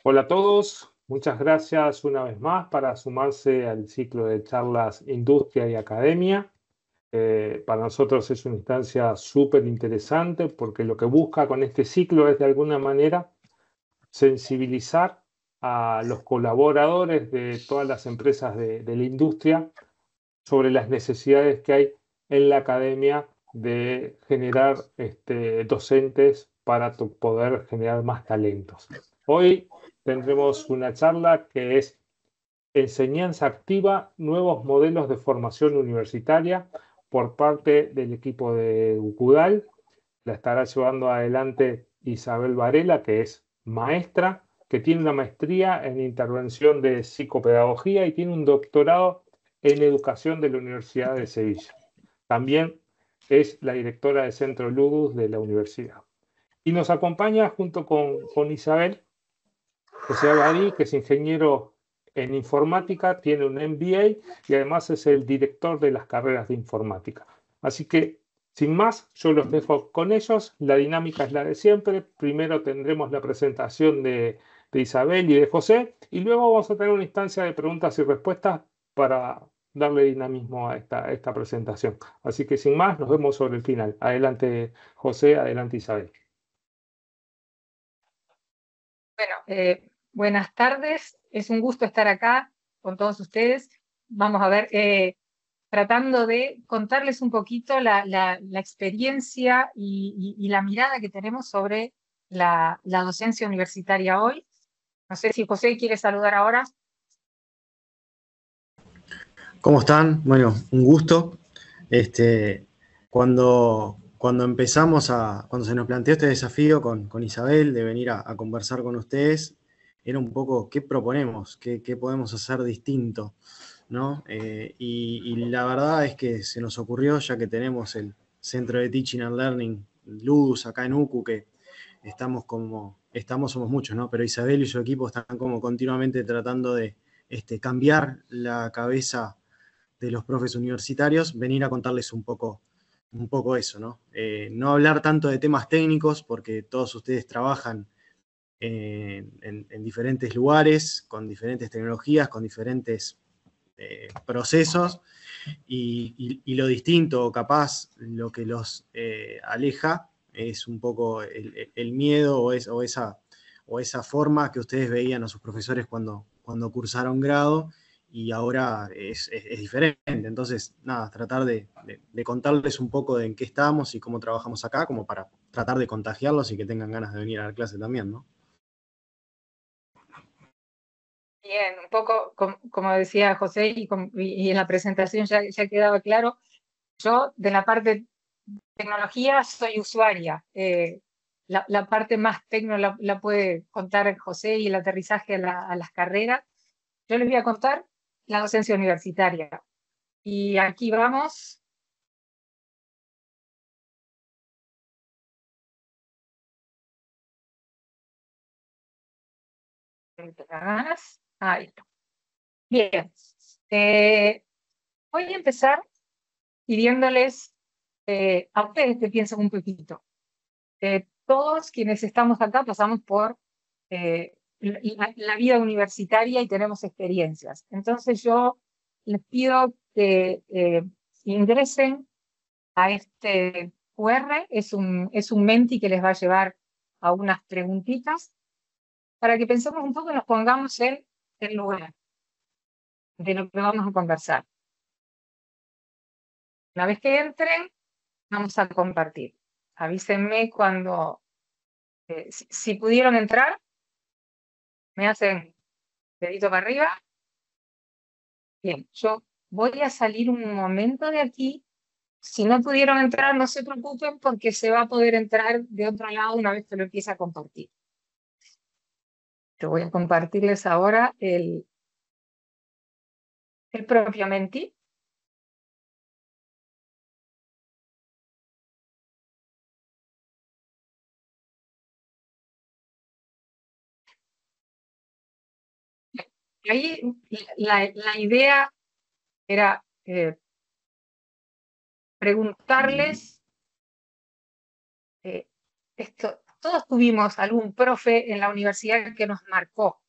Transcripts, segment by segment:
Hola a todos, muchas gracias una vez más para sumarse al ciclo de charlas Industria y Academia. Para nosotros es una instancia súper interesante porque lo que busca con este ciclo es de alguna manera sensibilizar a los colaboradores de todas las empresas de la industria sobre las necesidades que hay en la academia de generar docentes para poder generar más talentos. Hoy tendremos una charla que es Enseñanza activa, nuevos modelos de formación universitaria por parte del equipo de UCUDAL. La estará llevando adelante Isabel Varela, que es maestra, que tiene una maestría en intervención de psicopedagogía y tiene un doctorado en educación de la Universidad de Sevilla. También es la directora del Centro Ludus de la universidad. Y nos acompaña junto con Isabel José Abadí, que es ingeniero en informática, tiene un MBA y además es el director de las carreras de informática. Así que, sin más, yo los dejo con ellos. La dinámica es la de siempre. Primero tendremos la presentación de Isabel y de José y luego vamos a tener una instancia de preguntas y respuestas para darle dinamismo a esta presentación. Así que, sin más, nos vemos sobre el final. Adelante, José, adelante, Isabel. Bueno, buenas tardes. Es un gusto estar acá con todos ustedes. Vamos a ver, tratando de contarles un poquito la experiencia y la mirada que tenemos sobre la docencia universitaria hoy. No sé si José quiere saludar ahora. ¿Cómo están? Bueno, un gusto. Cuando cuando se nos planteó este desafío con Isabel de venir a conversar con ustedes, era un poco qué proponemos, qué podemos hacer distinto, ¿no? Y la verdad es que se nos ocurrió, ya que tenemos el Centro de Teaching and Learning, Ludus, acá en UCU, que somos muchos, ¿no? Pero Isabel y su equipo están como continuamente tratando de cambiar la cabeza de los profes universitarios, venir a contarles un poco eso, ¿no? No hablar tanto de temas técnicos, porque todos ustedes trabajan en diferentes lugares, con diferentes tecnologías, con diferentes procesos, y lo distinto, o capaz, lo que los aleja, es un poco el miedo o esa forma que ustedes veían a sus profesores cuando cursaron grado, y ahora es diferente. Entonces, nada, tratar de contarles un poco de en qué estamos y cómo trabajamos acá, como para tratar de contagiarlos y que tengan ganas de venir a la clase también, ¿no? Bien, un poco como decía José y en la presentación ya quedaba claro. Yo de la parte tecnología soy usuaria. La parte más tecno la puede contar José y el aterrizaje a las carreras. Yo les voy a contar la docencia universitaria. Y aquí vamos. Ahí está. Bien. Eh, Voy a empezar pidiéndoles a ustedes que piensen un poquito. Todos quienes estamos acá pasamos por la vida universitaria y tenemos experiencias. Entonces yo les pido que ingresen a este QR, es un Menti que les va a llevar a unas preguntitas para que pensemos un poco y nos pongamos en el lugar de lo que vamos a conversar. Una vez que entren, vamos a compartir. Avísenme cuando, si pudieron entrar, me hacen dedito para arriba. Bien, yo voy a salir un momento de aquí. Si no pudieron entrar, no se preocupen porque se va a poder entrar de otro lado una vez que lo empiece a compartir. Yo voy a compartirles ahora el propio Menti. Ahí la idea era preguntarles esto, todos tuvimos algún profe en la universidad que nos marcó.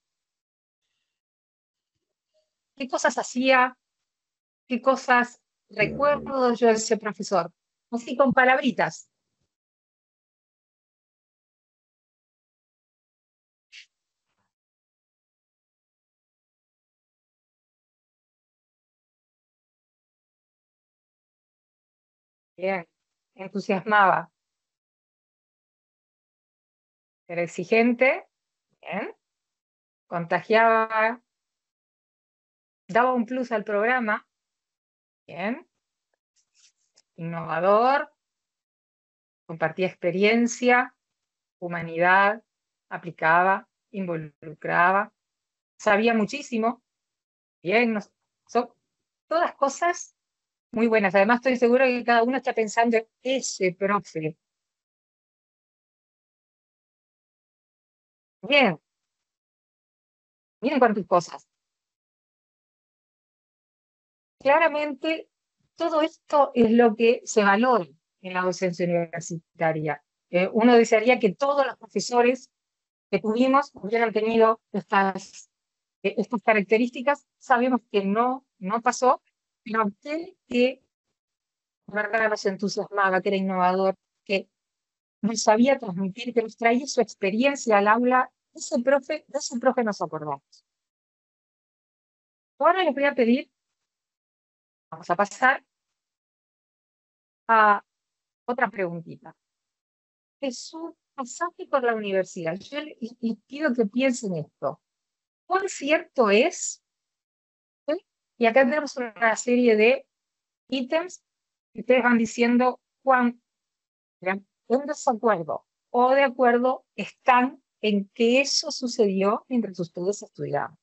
¿Qué cosas hacía? ¿Qué cosas recuerdo yo de ese profesor? Así con palabritas. Bien, entusiasmaba. Era exigente, bien. Contagiaba, daba un plus al programa, bien. Innovador, compartía experiencia, humanidad, aplicaba, involucraba, sabía muchísimo, bien. Son todas cosas muy buenas. Además, estoy segura que cada uno está pensando en ese profe. Bien, miren cuántas cosas. Claramente, todo esto es lo que se valora en la docencia universitaria. Uno desearía que todos los profesores que tuvimos hubieran tenido estas características. Sabemos que no pasó, pero aquel que de verdad nos entusiasmaba, que era innovador, que nos sabía transmitir, que nos traía su experiencia al aula, de ese profe nos acordamos. Ahora les voy a pedir, vamos a pasar a otra preguntita. Es su pasaje por la universidad. Yo les pido que piensen esto. ¿Cuán cierto es? ¿Sí? Y acá tenemos una serie de ítems que ustedes van diciendo cuán en desacuerdo o de acuerdo están en que eso sucedió mientras ustedes estudiaban.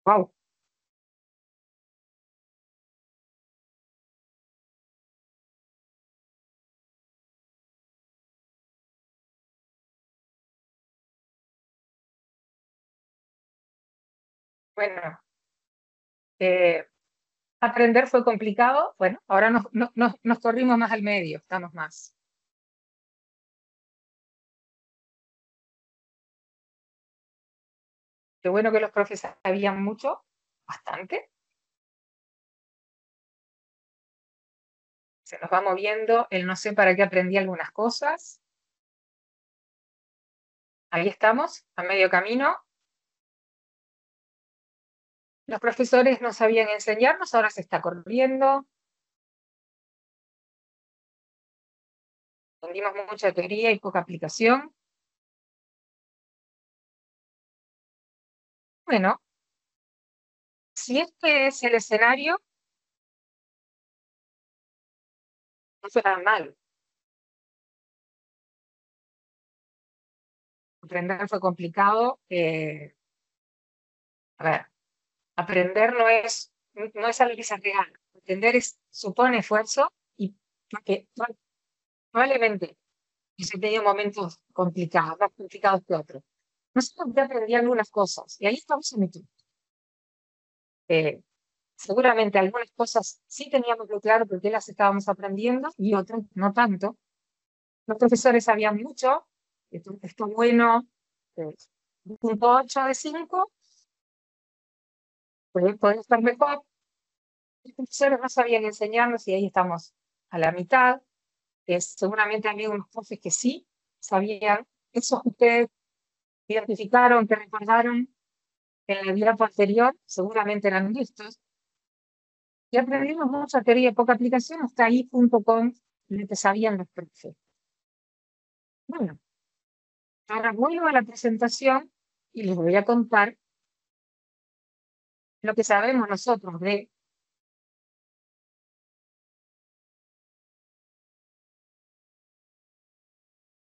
Wow. Bueno, aprender fue complicado. Bueno, ahora nos corrimos más al medio, estamos más. Qué bueno que los profesores sabían mucho, bastante. Se nos va moviendo el no sé para qué aprendí algunas cosas. Ahí estamos, a medio camino. Los profesores no sabían enseñarnos, ahora se está corriendo. Aprendimos mucha teoría y poca aplicación. Bueno, si este es el escenario, no suena mal. Aprender fue complicado. A ver, aprender no es algo que se regala. Aprender supone esfuerzo y porque probablemente yo he tenido momentos complicados, más complicados que otros. Nosotros ya aprendí algunas cosas y ahí estamos en equipo. Seguramente algunas cosas sí teníamos muy claro porque las estábamos aprendiendo y otras no tanto. Los profesores sabían mucho, esto está bueno, 1.8 de 5, puede estar mejor. Los profesores no sabían enseñarnos y ahí estamos a la mitad. Seguramente había unos profes que sí sabían, esos que ustedes identificaron, que recordaron en la vida posterior, seguramente eran listos. Y aprendimos mucha teoría y poca aplicación hasta ahí junto con lo que sabían los profes. Bueno, ahora vuelvo a la presentación y les voy a contar lo que sabemos nosotros de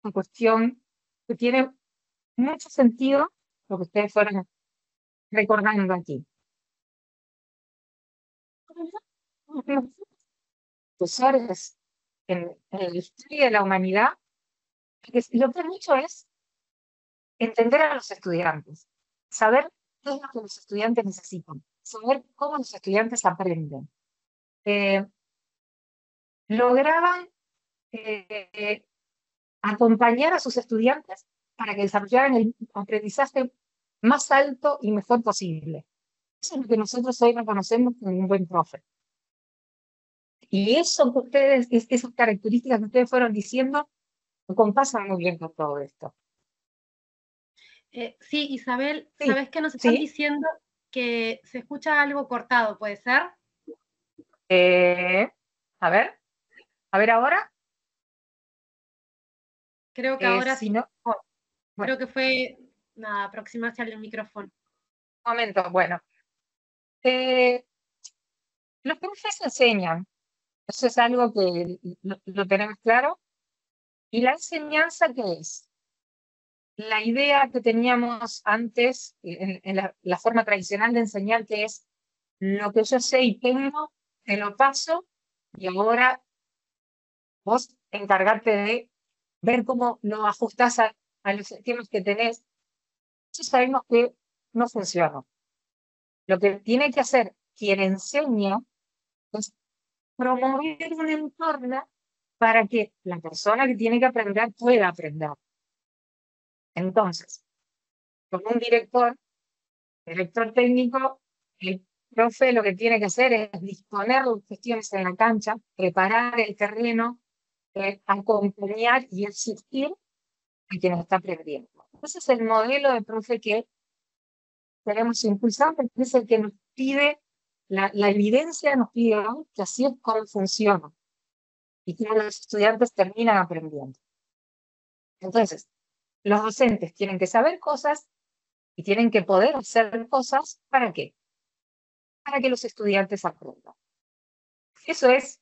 una cuestión que tiene mucho sentido lo que ustedes fueron recordando aquí. Los profesores en la historia de la humanidad, lo que han hecho es entender a los estudiantes, saber qué es lo que los estudiantes necesitan, saber cómo los estudiantes aprenden. Lograban acompañar a sus estudiantes para que desarrollaran el aprendizaje más alto y mejor posible. Eso es lo que nosotros hoy reconocemos como un buen profe. Y eso que ustedes, esas características que ustedes fueron diciendo, compasan muy bien con todo esto. Sí, Isabel, Sí, ¿sabes que nos están ¿sí? diciendo que se escucha algo cortado? ¿Puede ser? A ver ahora. Creo que ahora Si sí. no, bueno, Creo que fue nada, aproximarse al micrófono. un momento, bueno. Los profes enseñan, eso es algo que lo tenemos claro. ¿Y la enseñanza qué es? La idea que teníamos antes, en la forma tradicional de enseñar, que es lo que yo sé y tengo, te lo paso, y ahora vos encargarte de ver cómo lo ajustás a los esquemas que tenés. Eso sabemos que no funciona. Lo que tiene que hacer quien enseña es promover un entorno para que la persona que tiene que aprender pueda aprender. Entonces, con un director técnico, el profe lo que tiene que hacer es disponer las cuestiones en la cancha, preparar el terreno, acompañar y asistir a quien está aprendiendo. Ese es el modelo de profe que queremos impulsar, porque es el que nos pide, la evidencia nos pide hoy que así es como funciona y que los estudiantes terminan aprendiendo. Entonces, los docentes tienen que saber cosas y tienen que poder hacer cosas. ¿Para qué? Para que los estudiantes aprendan. Eso es,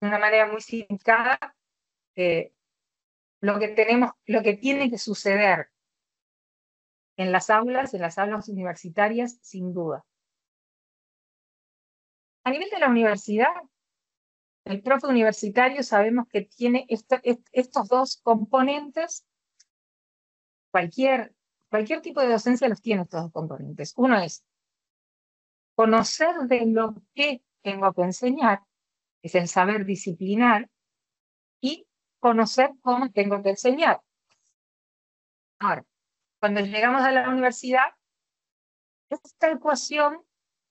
de una manera muy simplificada, lo que tiene que suceder en las aulas universitarias, sin duda. A nivel de la universidad, el profe universitario sabemos que tiene estos dos componentes. Cualquier tipo de docencia los tiene estos dos componentes. Uno es conocer de lo que tengo que enseñar, es el saber disciplinar, y conocer cómo tengo que enseñar. Ahora, cuando llegamos a la universidad, esta ecuación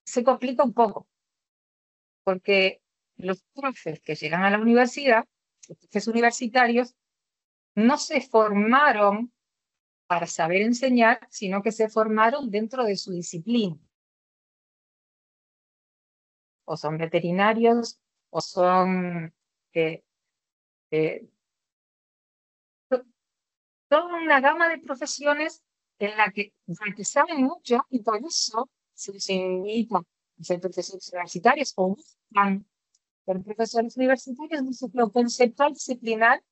se complica un poco, porque los profes que llegan a la universidad, los profes universitarios, no se formaron para saber enseñar, sino que se formaron dentro de su disciplina. O son veterinarios, o son toda una gama de profesiones en la que saben mucho, y por eso se les invita a ser profesores universitarios o buscan ser profesores universitarios. Entonces, lo conceptual disciplinar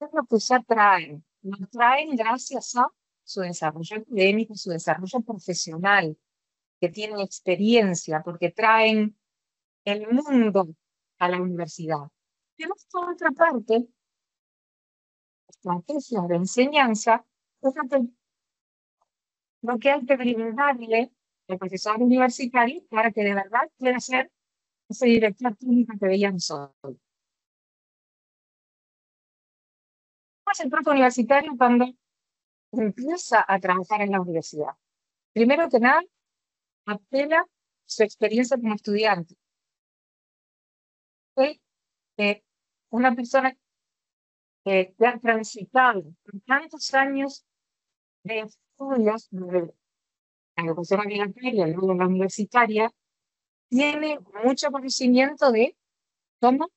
es lo que ya traen. Lo traen gracias a su desarrollo académico, su desarrollo profesional, que tienen experiencia, porque traen el mundo a la universidad. Pero por otra parte, estrategias de enseñanza es lo que hay que brindarle al profesor universitario para que de verdad pueda ser ese director técnico que veíamos hoy. Pues el profe universitario, cuando empieza a trabajar en la universidad, primero que nada, apela su experiencia como estudiante. Fue una persona que ha transitado por tantos años de estudios de la educación obligatoria y luego la universitaria, tiene mucho conocimiento de cómo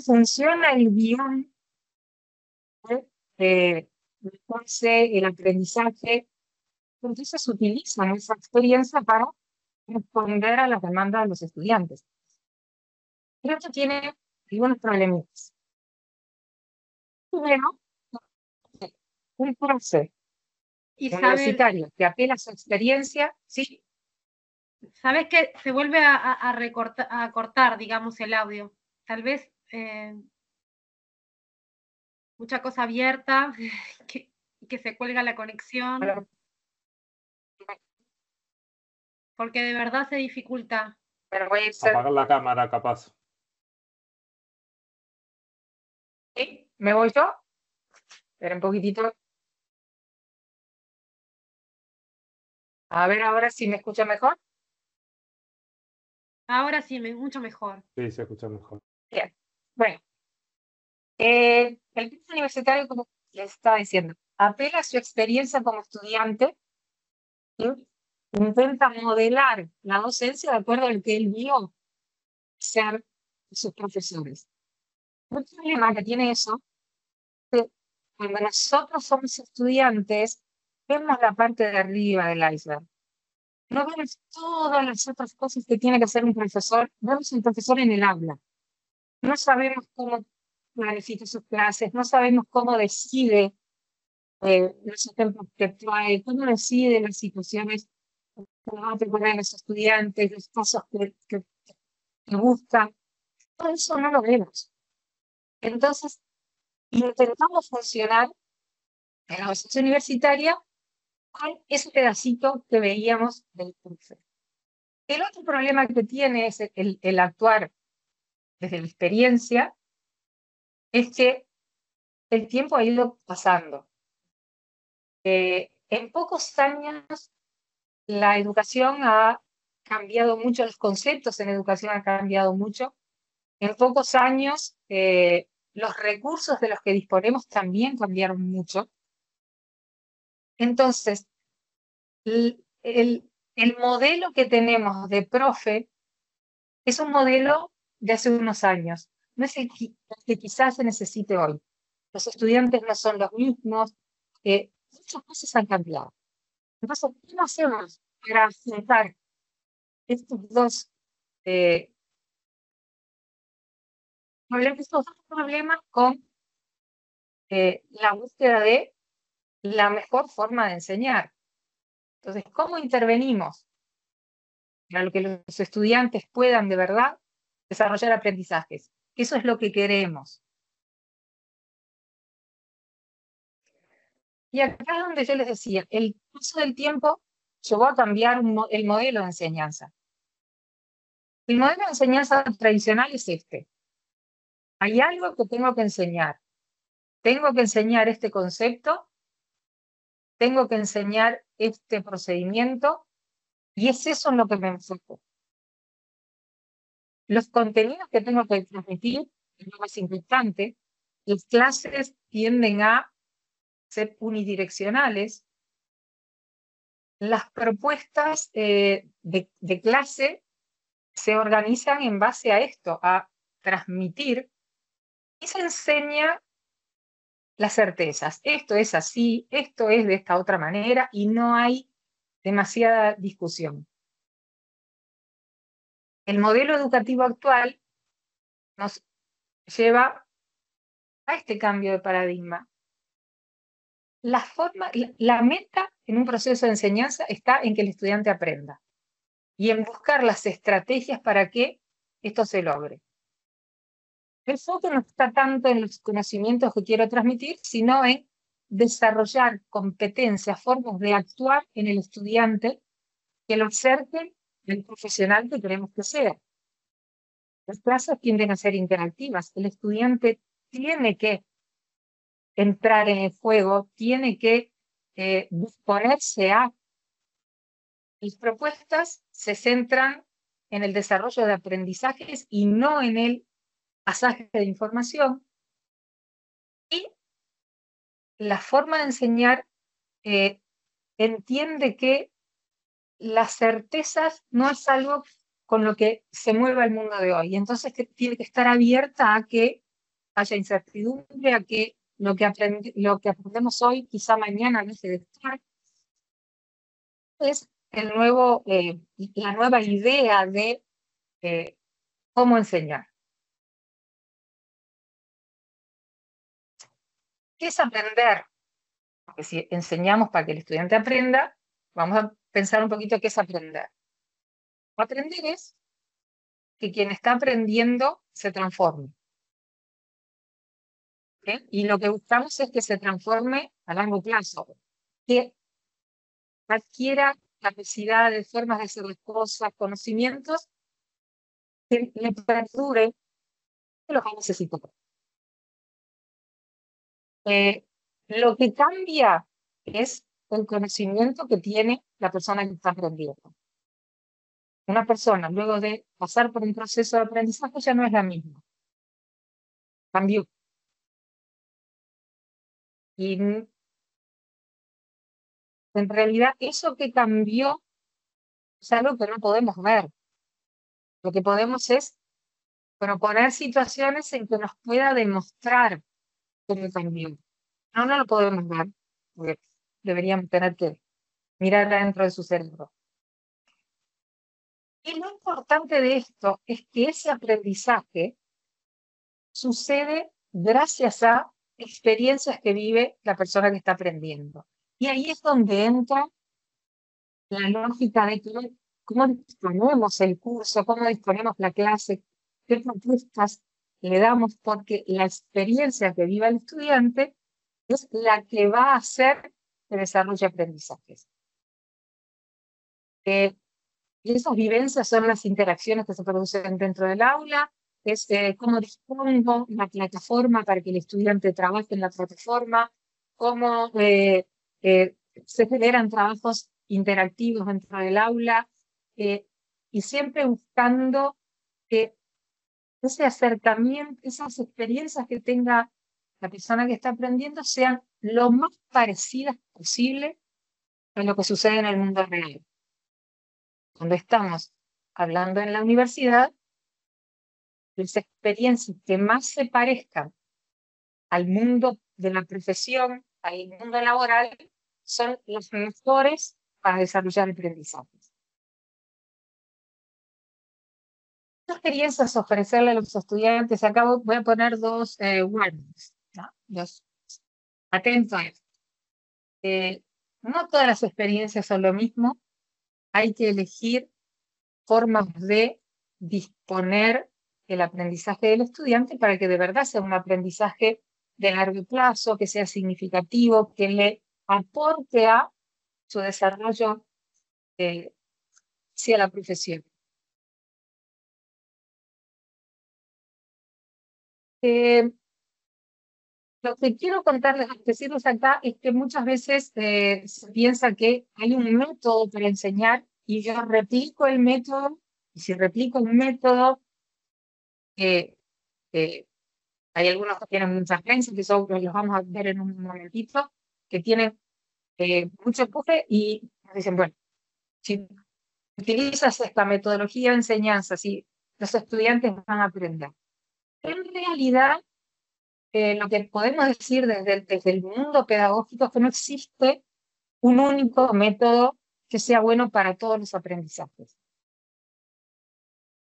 funciona el guión, el aprendizaje. Entonces utilizan esa experiencia para responder a las demandas de los estudiantes. Creo que tiene algunos problemitas. Primero, un profe universitario que apela a su experiencia, sí. ¿Sabes que se vuelve a cortar, digamos, el audio? Tal vez mucha cosa abierta, que se cuelga la conexión. porque de verdad se dificulta. Pero voy a ser... Apagar la cámara, capaz. ¿Sí? ¿Me voy yo? Espera un poquitito. A ver ahora si me escucha mejor. Ahora sí, mucho mejor. Sí, se escucha mejor. Bien. Bueno, el curso universitario, como les estaba diciendo, apela a su experiencia como estudiante y intenta modelar la docencia de acuerdo a lo que él vio ser sus profesores. El problema que tiene eso es que cuando nosotros somos estudiantes, vemos la parte de arriba del iceberg. No vemos todas las otras cosas que tiene que hacer un profesor. Vemos un profesor en el aula. No sabemos cómo planifica sus clases, no sabemos cómo decide los ejemplos que trae, cómo decide las situaciones que va a preparar a los estudiantes, los pasos que busca. Todo eso no lo vemos. Entonces, intentamos funcionar en la docencia universitaria con ese pedacito que veíamos del curso. El otro problema que tiene es el actuar desde la experiencia, es que el tiempo ha ido pasando. En pocos años la educación ha cambiado mucho, los conceptos en educación han cambiado mucho. En pocos años los recursos de los que disponemos también cambiaron mucho. Entonces, el modelo que tenemos de profe es un modelo de hace unos años, no es el que quizás se necesite hoy. Los estudiantes no son los mismos, muchas cosas han cambiado. Entonces, ¿cómo hacemos para afrontar estos dos problemas con la búsqueda de la mejor forma de enseñar? Entonces, ¿cómo intervenimos para que los estudiantes puedan de verdad desarrollar aprendizajes? Eso es lo que queremos. Y acá es donde yo les decía, el paso del tiempo llevó a cambiar el modelo de enseñanza. El modelo de enseñanza tradicional es este. Hay algo que tengo que enseñar. Tengo que enseñar este concepto, tengo que enseñar este procedimiento, y es eso en lo que me enfoco. Los contenidos que tengo que transmitir es lo más importante. Las clases tienden a ser unidireccionales. Las propuestas de clase se organizan en base a esto, a transmitir, y se enseña las certezas. Esto es así, esto es de esta otra manera, y no hay demasiada discusión. El modelo educativo actual nos lleva a este cambio de paradigma. La meta en un proceso de enseñanza está en que el estudiante aprenda y en buscar las estrategias para que esto se logre. El foco no está tanto en los conocimientos que quiero transmitir, sino en desarrollar competencias, formas de actuar en el estudiante que lo acerquen al profesional que queremos que sea. Las clases tienden a ser interactivas. El estudiante tiene que entrar en el juego, tiene que disponerse a. Las propuestas se centran en el desarrollo de aprendizajes y no en el pasaje de información. Y la forma de enseñar entiende que las certezas no es algo con lo que se mueva el mundo de hoy. Entonces tiene que estar abierta a que haya incertidumbre, a que lo que aprendemos hoy quizá mañana deje de estar. Es la nueva idea de cómo enseñar. ¿Qué es aprender? Porque si enseñamos para que el estudiante aprenda, vamos a pensar un poquito qué es aprender. Aprender es que quien está aprendiendo se transforme. ¿Sí? Y lo que buscamos es que se transforme a largo plazo, que adquiera capacidades, formas de hacer las cosas, conocimientos, que le perdure, que los va a necesitar. Lo que cambia es el conocimiento que tiene la persona que está aprendiendo. Una persona, luego de pasar por un proceso de aprendizaje, ya no es la misma. Cambió. Y en realidad eso que cambió es algo que no podemos ver. Lo que podemos es proponer situaciones en que nos pueda demostrar cómo cambió. No lo podemos ver, porque deberíamos tener que mirar adentro de su cerebro. Y lo importante de esto es que ese aprendizaje sucede gracias a experiencias que vive la persona que está aprendiendo. Y ahí es donde entra la lógica de cómo disponemos el curso, cómo disponemos la clase, qué propuestas le damos, porque la experiencia que viva el estudiante es la que va a hacer que desarrolle aprendizajes. Y esas vivencias son las interacciones que se producen dentro del aula, es cómo dispongo la plataforma para que el estudiante trabaje en la plataforma, cómo se generan trabajos interactivos dentro del aula, y siempre buscando que ese acercamiento, esas experiencias que tenga la persona que está aprendiendo sean lo más parecidas posible a lo que sucede en el mundo real. Cuando estamos hablando en la universidad, las experiencias que más se parezcan al mundo de la profesión, al mundo laboral, son las mejores para desarrollar aprendizajes. ¿Qué experiencias ofrecerle a los estudiantes? Acá voy a poner dos warnings, ¿no? Atentos a esto. No todas las experiencias son lo mismo. Hay que elegir formas de disponer el aprendizaje del estudiante para que de verdad sea un aprendizaje de largo plazo, que sea significativo, que le aporte a su desarrollo hacia la profesión. Lo que quiero contarles, decirles acá, es que muchas veces se piensa que hay un método para enseñar y yo replico el método, y si replico un método, hay algunos que tienen muchas creencias, que eso los vamos a ver en un momentito, que tienen mucho empuje y nos dicen, bueno, si utilizas esta metodología de enseñanza, si los estudiantes van a aprender. En realidad, lo que podemos decir desde el mundo pedagógico es que no existe un único método que sea bueno para todos los aprendizajes.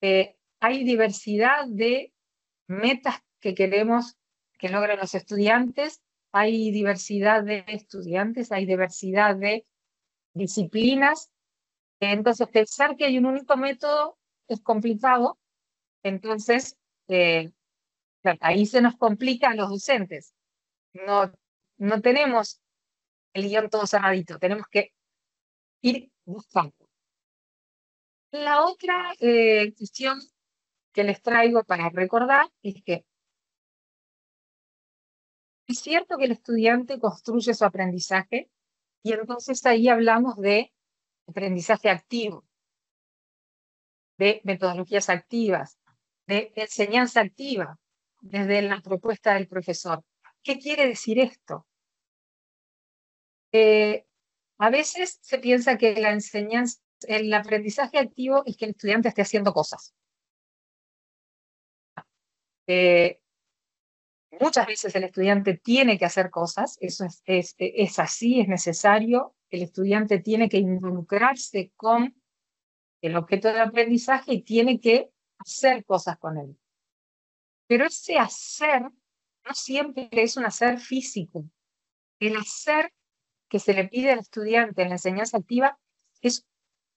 Hay diversidad de metas que queremos que logren los estudiantes, hay diversidad de estudiantes, hay diversidad de disciplinas. Entonces, pensar que hay un único método es complicado. Entonces, ahí se nos complica a los docentes. No tenemos el guión todo cerradito, tenemos que ir buscando. La otra cuestión que les traigo para recordar es que es cierto que el estudiante construye su aprendizaje y entonces ahí hablamos de aprendizaje activo, de metodologías activas, de enseñanza activa desde la propuesta del profesor. ¿Qué quiere decir esto? A veces se piensa que la enseñanza, el aprendizaje activo es que el estudiante esté haciendo cosas. Muchas veces el estudiante tiene que hacer cosas, eso es así, es necesario. El estudiante tiene que involucrarse con el objeto de aprendizaje y tiene que hacer cosas con él. Pero ese hacer no siempre es un hacer físico. El hacer que se le pide al estudiante en la enseñanza activa es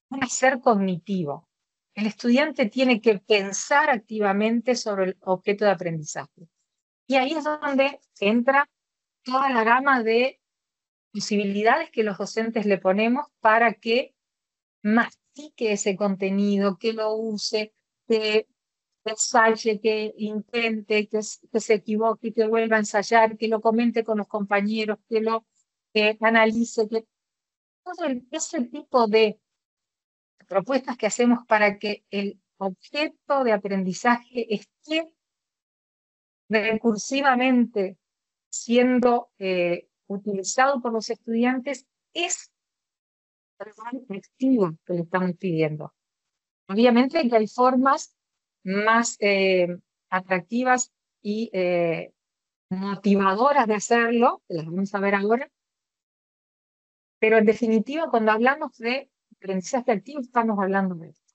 un hacer cognitivo. El estudiante tiene que pensar activamente sobre el objeto de aprendizaje. Y ahí es donde entra toda la gama de posibilidades que los docentes le ponemos para que mastique ese contenido, que lo use, que ensaye, que intente, que se equivoque, que vuelva a ensayar, que lo comente con los compañeros, que lo analice, que todo ese tipo de propuestas que hacemos para que el objeto de aprendizaje esté recursivamente siendo utilizado por los estudiantes es el gran activo que le estamos pidiendo. Obviamente que hay formas más atractivas y motivadoras de hacerlo, que las vamos a ver ahora, pero en definitiva, cuando hablamos de aprendizaje activo, estamos hablando de esto.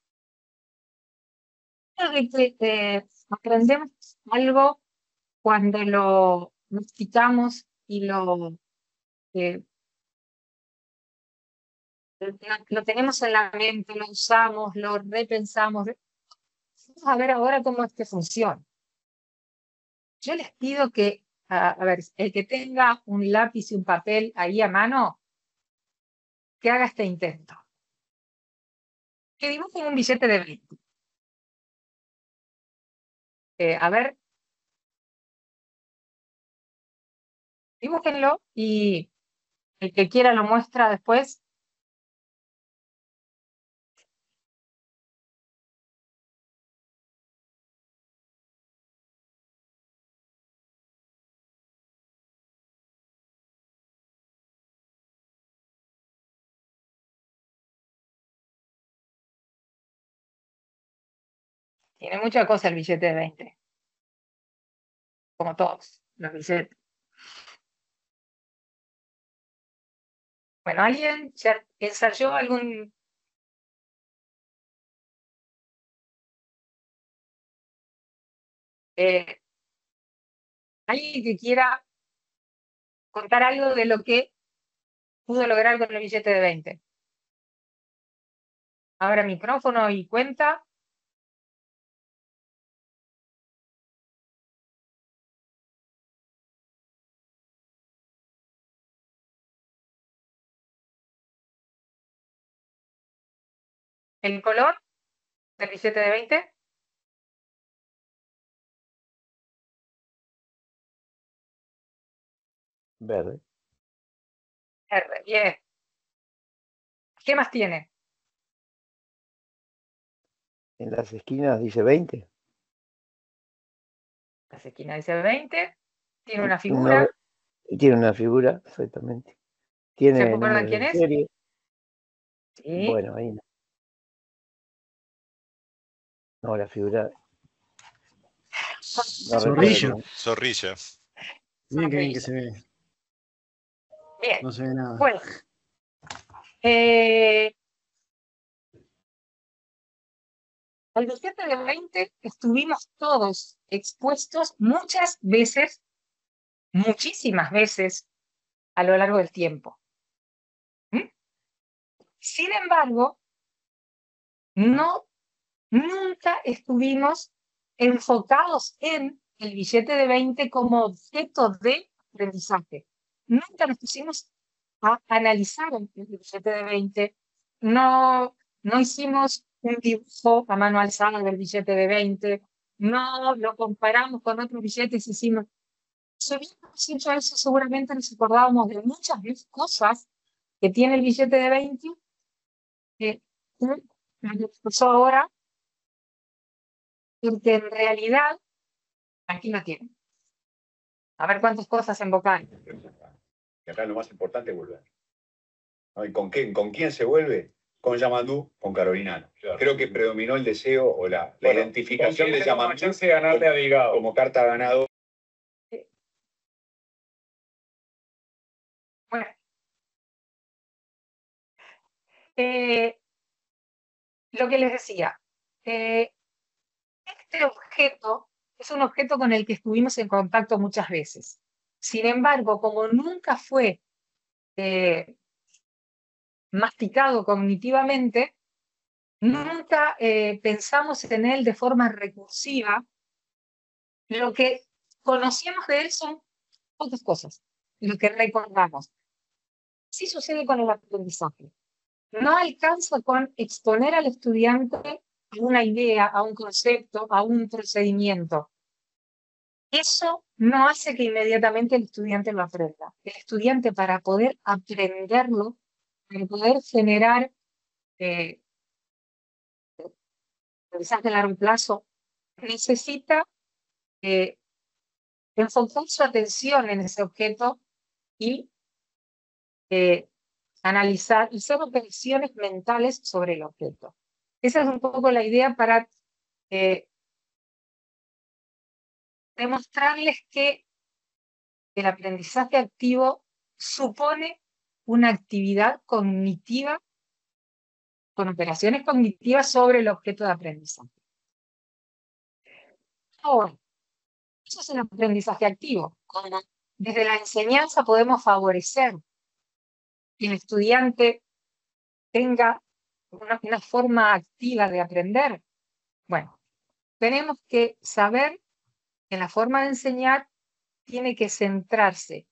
De que aprendemos algo cuando lo masticamos y lo tenemos en la mente, lo usamos, lo repensamos. Vamos a ver ahora cómo es que funciona. Yo les pido que, a ver, el que tenga un lápiz y un papel ahí a mano, que haga este intento. Que dibujen un billete de 20. A ver, dibújenlo y el que quiera lo muestra después. Tiene mucha cosa el billete de 20. Como todos los billetes. Bueno, ¿alguien ya ensayó algún? ¿Alguien que quiera contar algo de lo que pudo lograr con el billete de 20? Abra micrófono y cuenta. ¿El color del billete de 20? Verde. Verde, bien. ¿Qué más tiene? En las esquinas dice 20. La esquina dice 20. Tiene una No, figura. tiene una figura, exactamente. ¿Se Tiene acuerdan números quién de es? serie. Sí. Bueno, ahí no. No, la figura. No Zorrillo. recuerdo. Zorrilla. Miren qué bien que se ve. Bien. No se ve nada. Bueno. Al billete de 20 estuvimos todos expuestos muchas veces, muchísimas veces, a lo largo del tiempo. Sin embargo, nunca estuvimos enfocados en el billete de 20 como objeto de aprendizaje. Nunca nos pusimos a analizar el billete de 20. No hicimos un dibujo a mano alzada del billete de 20. No lo comparamos con otros billetes. Hicimos. Si hubiéramos hecho eso, seguramente nos acordábamos de muchas cosas que tiene el billete de 20 que nos pasó ahora, porque en realidad aquí lo tienen. A ver cuántas cosas invocan. Que acá lo más importante es volver. ¿No? ¿Y con quién se vuelve? Con Yamandú, con Carolinano. Claro. Creo que predominó el deseo o la identificación de Yamandú chance de ganarle a Vigado como carta ganadora. Bueno. Lo que les decía, este objeto es un objeto con el que estuvimos en contacto muchas veces. Sin embargo, como nunca fue masticado cognitivamente, nunca pensamos en él de forma recursiva. Lo que conocíamos de él son pocas cosas, lo que recordamos. Sí sucede con el aprendizaje. no alcanza con exponer al estudiante a una idea, a un concepto, a un procedimiento. Eso no hace que inmediatamente el estudiante lo aprenda. El estudiante, para poder aprenderlo, para poder generar aprendizaje a largo plazo, necesita enfocar su atención en ese objeto y analizar y hacer operaciones mentales sobre el objeto. Esa es un poco la idea para demostrarles que el aprendizaje activo supone una actividad cognitiva con operaciones cognitivas sobre el objeto de aprendizaje. Ahora, eso es el aprendizaje activo. Como desde la enseñanza podemos favorecer que el estudiante tenga una forma activa de aprender. Bueno, tenemos que saber que la forma de enseñar tiene que centrarse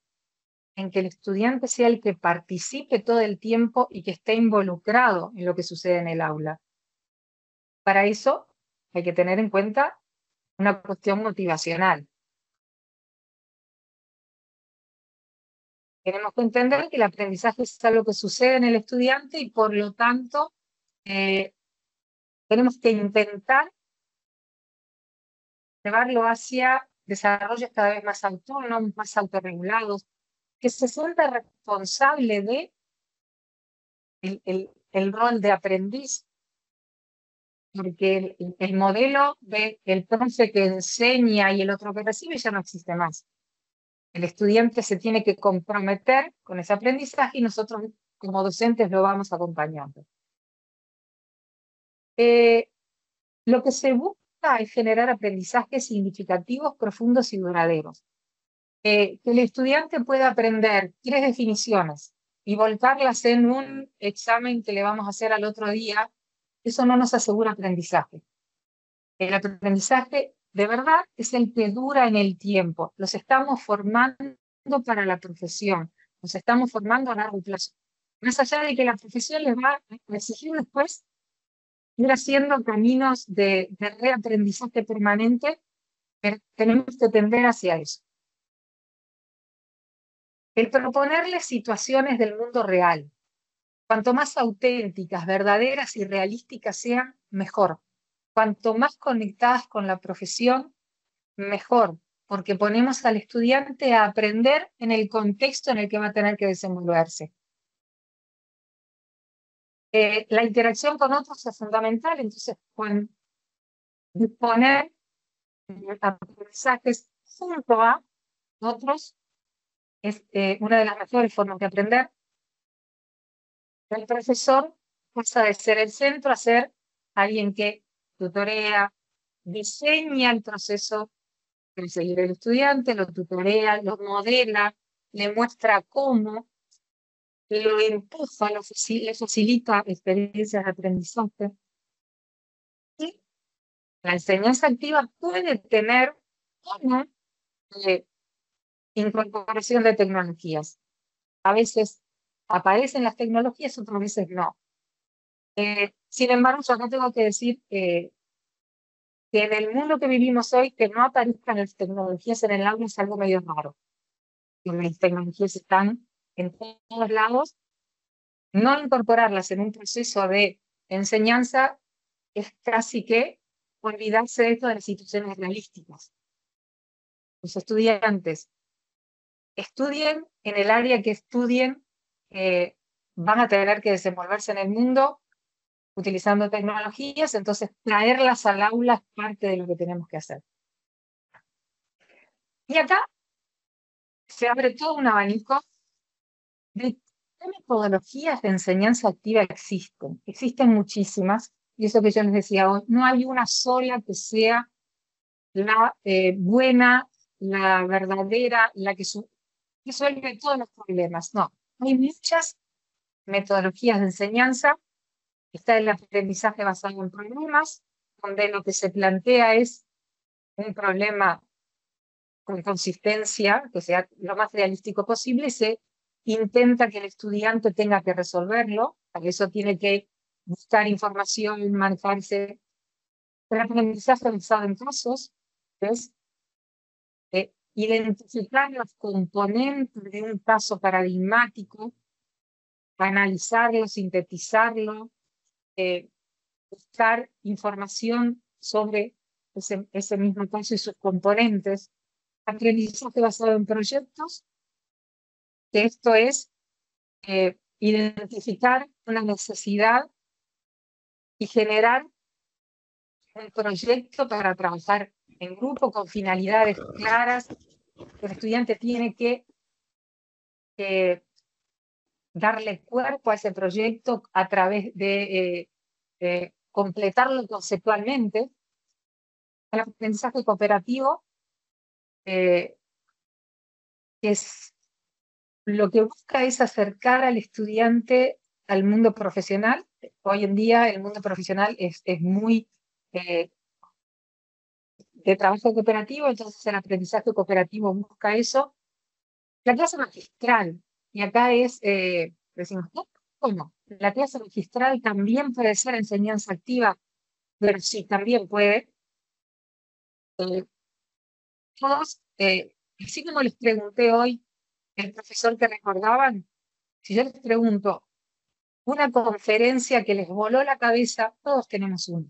en que el estudiante sea el que participe todo el tiempo y que esté involucrado en lo que sucede en el aula. Para eso hay que tener en cuenta una cuestión motivacional. Tenemos que entender que el aprendizaje es algo que sucede en el estudiante y por lo tanto tenemos que intentar llevarlo hacia desarrollos cada vez más autónomos, más autorregulados, que se sienta responsable de el rol de aprendiz, porque el modelo de el profe que enseña y el otro que recibe ya no existe más. El estudiante se tiene que comprometer con ese aprendizaje y nosotros como docentes lo vamos acompañando. Lo que se busca es generar aprendizajes significativos, profundos y duraderos. Que el estudiante pueda aprender 3 definiciones y volcarlas en un examen que le vamos a hacer al otro día, eso no nos asegura aprendizaje. El aprendizaje de verdad es el que dura en el tiempo. Los estamos formando para la profesión, los estamos formando a largo plazo. Más allá de que la profesión les va a exigir después ir haciendo caminos de reaprendizaje permanente, pero tenemos que tender hacia eso. El proponerles situaciones del mundo real, cuanto más auténticas, verdaderas y realísticas sean, mejor. Cuanto más conectadas con la profesión, mejor, porque ponemos al estudiante a aprender en el contexto en el que va a tener que desenvolverse. La interacción con otros es fundamental, entonces disponer aprendizajes junto a otros es una de las mejores formas de aprender. El profesor pasa de ser el centro a ser alguien que tutorea, diseña el proceso de seguir el estudiante, lo tutorea, lo modela, le muestra cómo, lo empuja, le facilita experiencias de aprendizaje. Y la enseñanza activa puede tener una incorporación de tecnologías. A veces aparecen las tecnologías, otras veces no. Sin embargo, yo acá tengo que decir que en el mundo que vivimos hoy, que no aparezcan las tecnologías en el aula es algo medio raro. Las tecnologías están en todos lados. No incorporarlas en un proceso de enseñanza es casi que olvidarse de esto de las situaciones realísticas. Los estudiantes estudien en el área que estudien, van a tener que desenvolverse en el mundo utilizando tecnologías, entonces traerlas al aula es parte de lo que tenemos que hacer. Y acá se abre todo un abanico de qué metodologías de enseñanza activa existen. Existen muchísimas, y eso que yo les decía hoy, no hay una sola que sea la buena, la verdadera, la que resuelve todos los problemas. No, hay muchas metodologías de enseñanza. Está el aprendizaje basado en problemas, donde lo que se plantea es un problema con consistencia, que sea lo más realístico posible, y se intenta que el estudiante tenga que resolverlo, Para eso tiene que buscar información, manejarse. El aprendizaje basado en casos es identificar los componentes de un caso paradigmático, analizarlo, sintetizarlo, buscar información sobre ese mismo caso y sus componentes. Aprendizaje basado en proyectos, que esto es identificar una necesidad y generar un proyecto para trabajar en grupo con finalidades claras. El estudiante tiene que darle cuerpo a ese proyecto a través de completarlo conceptualmente. El aprendizaje cooperativo lo que busca es acercar al estudiante al mundo profesional. Hoy en día el mundo profesional es muy de trabajo cooperativo, entonces el aprendizaje cooperativo busca eso. La clase magistral, y acá decimos, ¿cómo? La clase magistral también puede ser enseñanza activa, pero sí, también puede. Todos, así como les pregunté hoy, el profesor que recordaban, si yo les pregunto una conferencia que les voló la cabeza, todos tenemos una.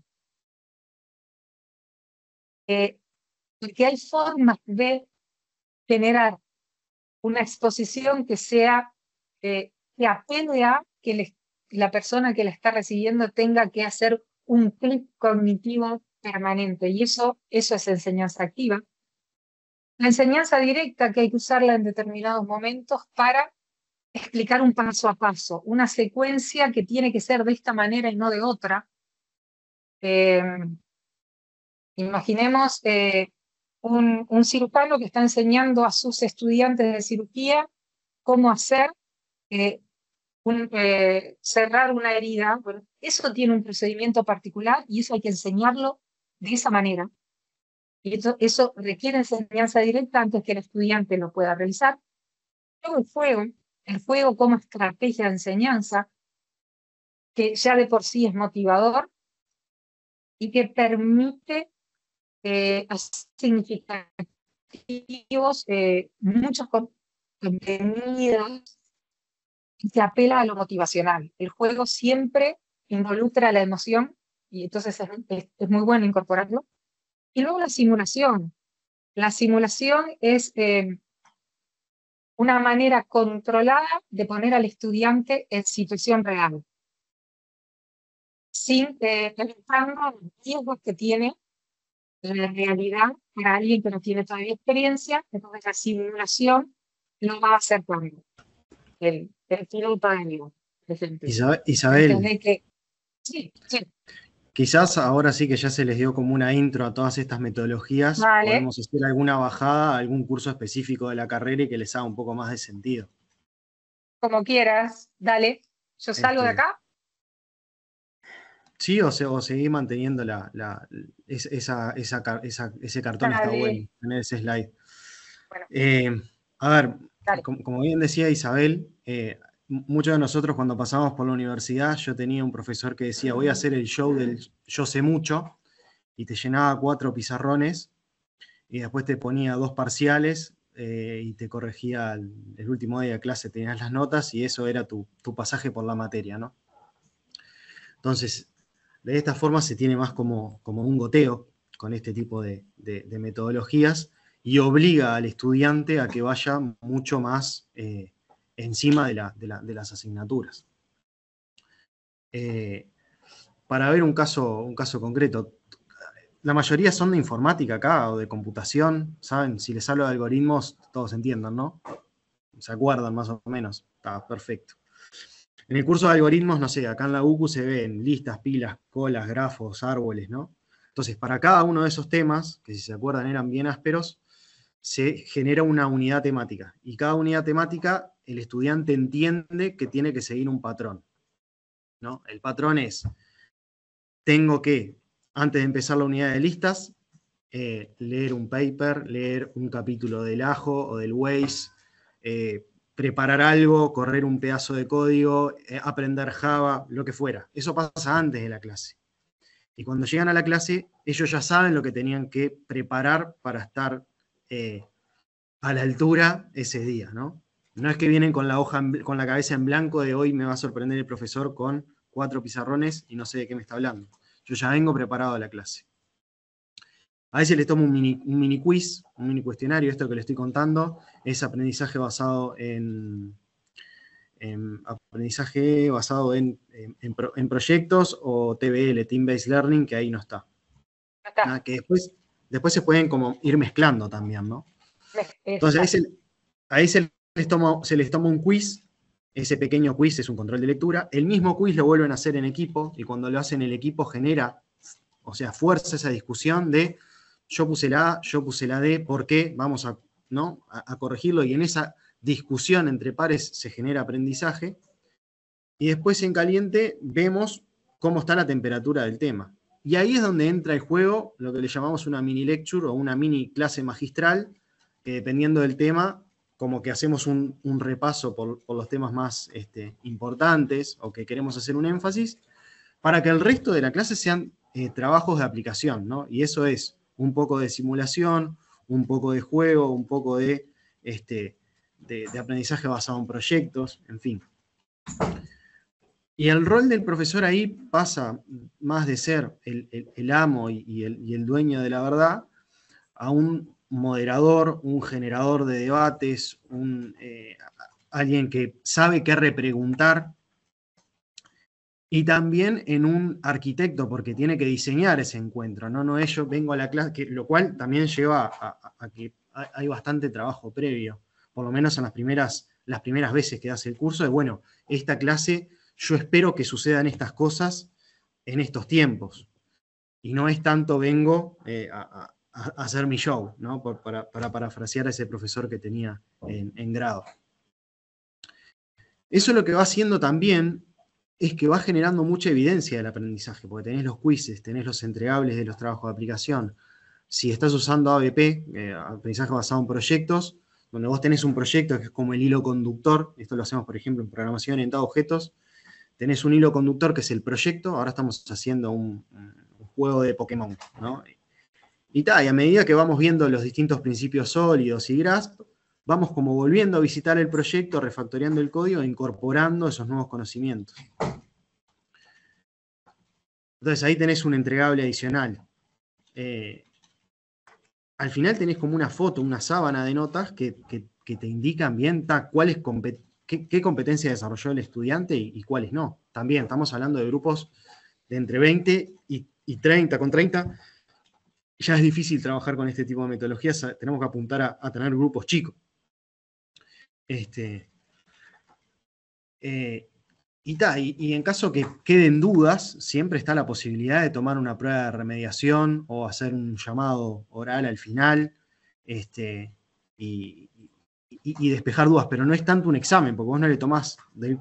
Porque hay formas de generar una exposición que sea, que apele a que la persona que la está recibiendo tenga que hacer un clic cognitivo permanente, y eso es enseñanza activa. La enseñanza directa, que hay que usarla en determinados momentos para explicar un paso a paso, una secuencia que tiene que ser de esta manera y no de otra. Imaginemos un cirujano que está enseñando a sus estudiantes de cirugía cómo hacer cerrar una herida. Bueno, eso tiene un procedimiento particular y eso hay que enseñarlo de esa manera. Y eso requiere enseñanza directa antes que el estudiante lo pueda realizar. Luego el juego como estrategia de enseñanza, que ya de por sí es motivador y que permite significativos, muchos contenidos, y que apela a lo motivacional. El juego siempre involucra la emoción y entonces es muy bueno incorporarlo. Y luego la simulación. La simulación es una manera controlada de poner al estudiante en situación real, sin evitando los riesgos que tiene la realidad para alguien que no tiene todavía experiencia. Entonces la simulación lo va a hacer cuando el piloto de avión, por ejemplo. Isabel, Sí. quizás ahora sí que ya se les dio como una intro a todas estas metodologías, Vale. podemos hacer alguna bajada, algún curso específico de la carrera y que les haga un poco más de sentido. Como quieras, dale. Yo salgo de acá. Sí, o seguir manteniendo ese cartón. Dale. Está bueno, tener ese slide. Bueno. A ver, como bien decía Isabel, muchos de nosotros cuando pasamos por la universidad, yo tenía un profesor que decía, voy a hacer el show del yo sé mucho, y te llenaba 4 pizarrones, y después te ponía 2 parciales, y te corregía el último día de clase, tenías las notas, y eso era tu pasaje por la materia, ¿no? Entonces, de esta forma se tiene más como un goteo con este tipo de metodologías, y obliga al estudiante a que vaya mucho más encima de las asignaturas. Para ver un caso concreto, la mayoría son de informática acá o de computación, ¿saben? Si les hablo de algoritmos, todos entiendan, ¿no? ¿Se acuerdan más o menos? Está perfecto. En el curso de algoritmos, no sé, acá en la UCU se ven listas, pilas, colas, grafos, árboles, ¿no? Entonces, para cada uno de esos temas, que si se acuerdan eran bien ásperos, se genera una unidad temática. Y cada unidad temática, el estudiante entiende que tiene que seguir un patrón, ¿no? El patrón es, tengo que, antes de empezar la unidad de listas, leer un paper, leer un capítulo del Ajo o del Waze, preparar algo, correr un pedazo de código, aprender Java, lo que fuera. Eso pasa antes de la clase. Y cuando llegan a la clase, ellos ya saben lo que tenían que preparar para estar a la altura ese día, ¿no? No es que vienen con con la cabeza en blanco de hoy me va a sorprender el profesor con 4 pizarrones y no sé de qué me está hablando. Yo ya vengo preparado a la clase. A veces les tomo un mini quiz, un mini cuestionario. Esto que les estoy contando es aprendizaje basado en proyectos, o TBL, Team Based Learning, que ahí no está. Que después se pueden como ir mezclando también, ¿no? Entonces ahí se les toma un quiz. Ese pequeño quiz es un control de lectura. El mismo quiz lo vuelven a hacer en equipo, y cuando lo hacen el equipo genera, fuerza esa discusión de yo puse la A, yo puse la D, ¿por qué? Vamos a corregirlo, y en esa discusión entre pares se genera aprendizaje. Y después en caliente vemos cómo está la temperatura del tema. Y ahí es donde entra el juego, lo que le llamamos una mini lecture o una mini clase magistral, que dependiendo del tema, como que hacemos un repaso por los temas más importantes, o que queremos hacer un énfasis, para que el resto de la clase sean trabajos de aplicación, ¿no? Y eso es un poco de simulación, un poco de juego, un poco de aprendizaje basado en proyectos, en fin. Y el rol del profesor ahí pasa más de ser el amo y el dueño de la verdad, a un moderador, un generador de debates, alguien que sabe qué repreguntar, y también en un arquitecto, porque tiene que diseñar ese encuentro, ¿no? No es yo vengo a la clase, lo cual también lleva a que hay bastante trabajo previo, por lo menos en las primeras veces que das el curso, de bueno, esta clase yo espero que sucedan estas cosas en estos tiempos. Y no es tanto vengo a hacer mi show, ¿no? Para parafrasear a ese profesor que tenía en grado. Eso lo que va haciendo también es que va generando mucha evidencia del aprendizaje, porque tenés los quizzes, tenés los entregables de los trabajos de aplicación. Si estás usando ABP, aprendizaje basado en proyectos, donde vos tenés un proyecto que es como el hilo conductor, esto lo hacemos, por ejemplo, en programación orientada a objetos, tenés un hilo conductor que es el proyecto, ahora estamos haciendo un juego de Pokémon, ¿no? Y a medida que vamos viendo los distintos principios sólidos y GRASP, vamos como volviendo a visitar el proyecto, refactoreando el código e incorporando esos nuevos conocimientos. Entonces ahí tenés un entregable adicional. Al final tenés como una foto, una sábana de notas que te indican bien qué competencia desarrolló el estudiante y cuáles no. También estamos hablando de grupos de entre 20 y 30. Con 30 ya es difícil trabajar con este tipo de metodologías, tenemos que apuntar a tener grupos chicos. Y en caso que queden dudas, siempre está la posibilidad de tomar una prueba de remediación o hacer un llamado oral al final y despejar dudas, pero no es tanto un examen, porque vos no le tomás de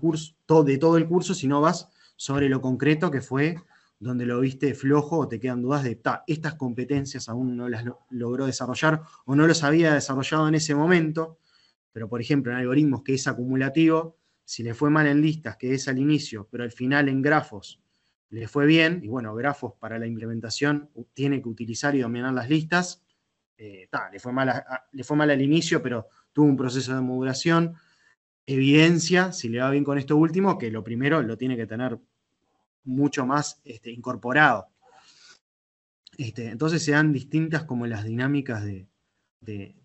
todo el curso, sino vas sobre lo concreto que fue donde lo viste flojo o te quedan dudas de estas competencias aún no las logró desarrollar o no los había desarrollado en ese momento. Pero, por ejemplo, en algoritmos que es acumulativo, si le fue mal en listas, que es al inicio, pero al final en grafos le fue bien, y bueno, grafos para la implementación tiene que utilizar y dominar las listas, le fue mal al inicio, pero tuvo un proceso de modulación, evidencia, si le va bien con esto último, que lo primero lo tiene que tener mucho más incorporado. Entonces se dan distintas como las dinámicas de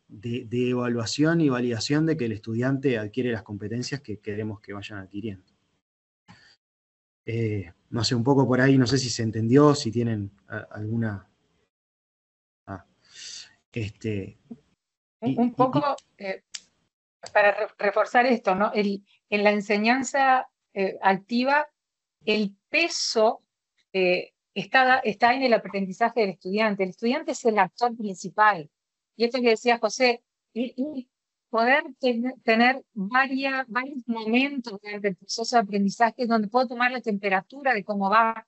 evaluación y validación de que el estudiante adquiere las competencias que queremos que vayan adquiriendo. No sé, un poco por ahí, no sé si se entendió, si tienen alguna... Un poco para reforzar esto, ¿no? En la enseñanza activa, el peso está en el aprendizaje del estudiante. El estudiante es el actor principal. Y esto que decía José, y poder tener varios momentos durante el proceso de aprendizaje donde puedo tomar la temperatura de cómo va,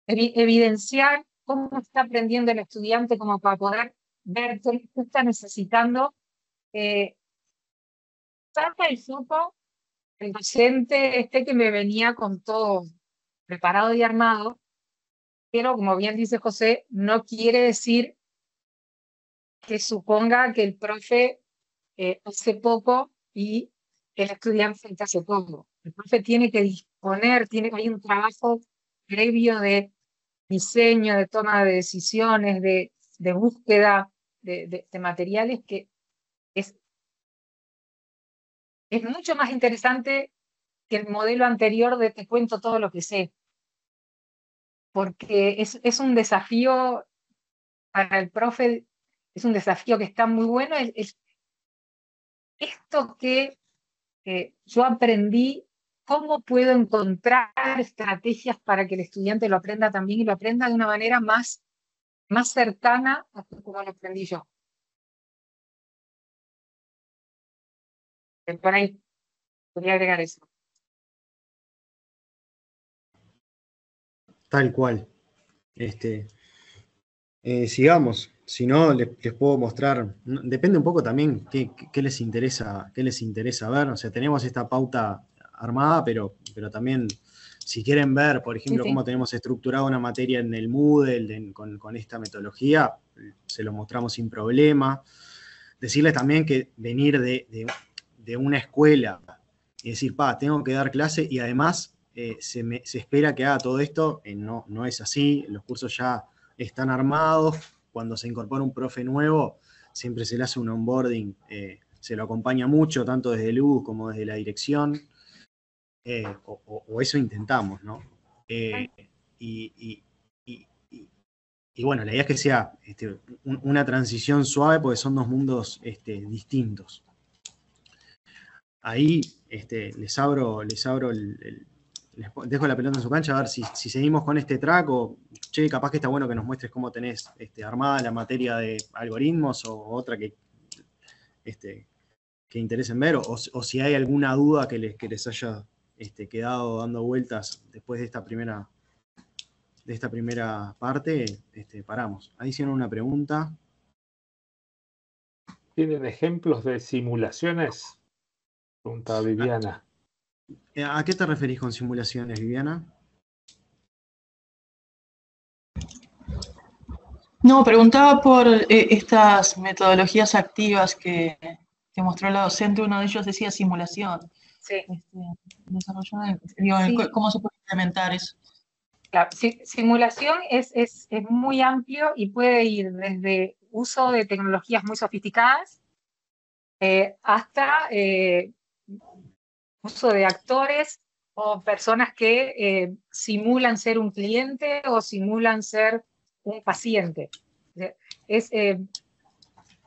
evidenciar cómo está aprendiendo el estudiante como para poder ver qué está necesitando saca el foco el docente que me venía con todo preparado y armado, pero como bien dice José, no quiere decir que suponga que el profe hace poco y el estudiante hace poco. El profe tiene que disponer, hay un trabajo previo de diseño, de toma de decisiones, de búsqueda de materiales que es mucho más interesante que el modelo anterior de te cuento todo lo que sé, porque es un desafío para el profe, es un desafío que está muy bueno, esto que yo aprendí, ¿cómo puedo encontrar estrategias para que el estudiante lo aprenda también y lo aprenda de una manera más cercana a como lo aprendí yo? Por ahí podría agregar eso. Tal cual. Sigamos. Si no, les puedo mostrar. Depende un poco también qué les interesa ver. O sea, tenemos esta pauta armada, pero también, si quieren ver, por ejemplo, Sí. cómo tenemos estructurada una materia en el Moodle con esta metodología, se lo mostramos sin problema. Decirles también que venir de una escuela y decir, tengo que dar clase y además se espera que haga todo esto, no es así. Los cursos ya están armados. Cuando se incorpora un profe nuevo, siempre se le hace un onboarding, se lo acompaña mucho, tanto desde el U como desde la dirección, o eso intentamos, ¿no? Y bueno, la idea es que sea una transición suave, porque son dos mundos distintos. Ahí les dejo la pelota en su cancha a ver si seguimos con este track o, che, capaz que está bueno que nos muestres cómo tenés armada la materia de algoritmos o otra que interesen ver, o si hay alguna duda que les haya quedado dando vueltas después de esta primera parte, paramos. Ahí hicieron una pregunta. ¿Tienen ejemplos de simulaciones? Pregunta Viviana. ¿A qué te referís con simulaciones, Viviana? No, preguntaba por estas metodologías activas que mostró la docente. Uno de ellos decía simulación. Sí. Sí. ¿Cómo se puede implementar eso? Claro, simulación es muy amplio y puede ir desde uso de tecnologías muy sofisticadas hasta uso de actores o personas que simulan ser un cliente o simulan ser un paciente.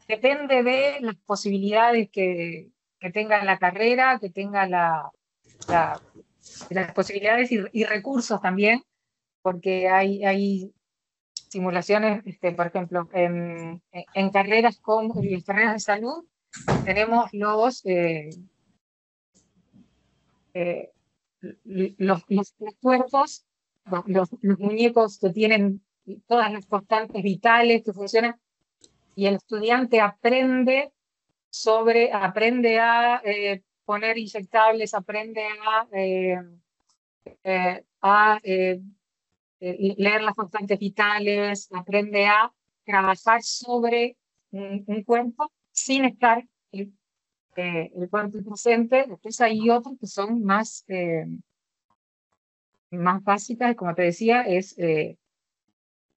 Depende de las posibilidades que tenga la carrera, que tenga las posibilidades y recursos también, porque hay simulaciones, por ejemplo, en carreras como las carreras de salud, tenemos los cuerpos, los muñecos que tienen todas las constantes vitales que funcionan, y el estudiante aprende a poner inyectables, aprende a leer las constantes vitales, aprende a trabajar sobre un cuerpo sin estar el cuerpo presente. Después hay otros que son más básicas, como te decía,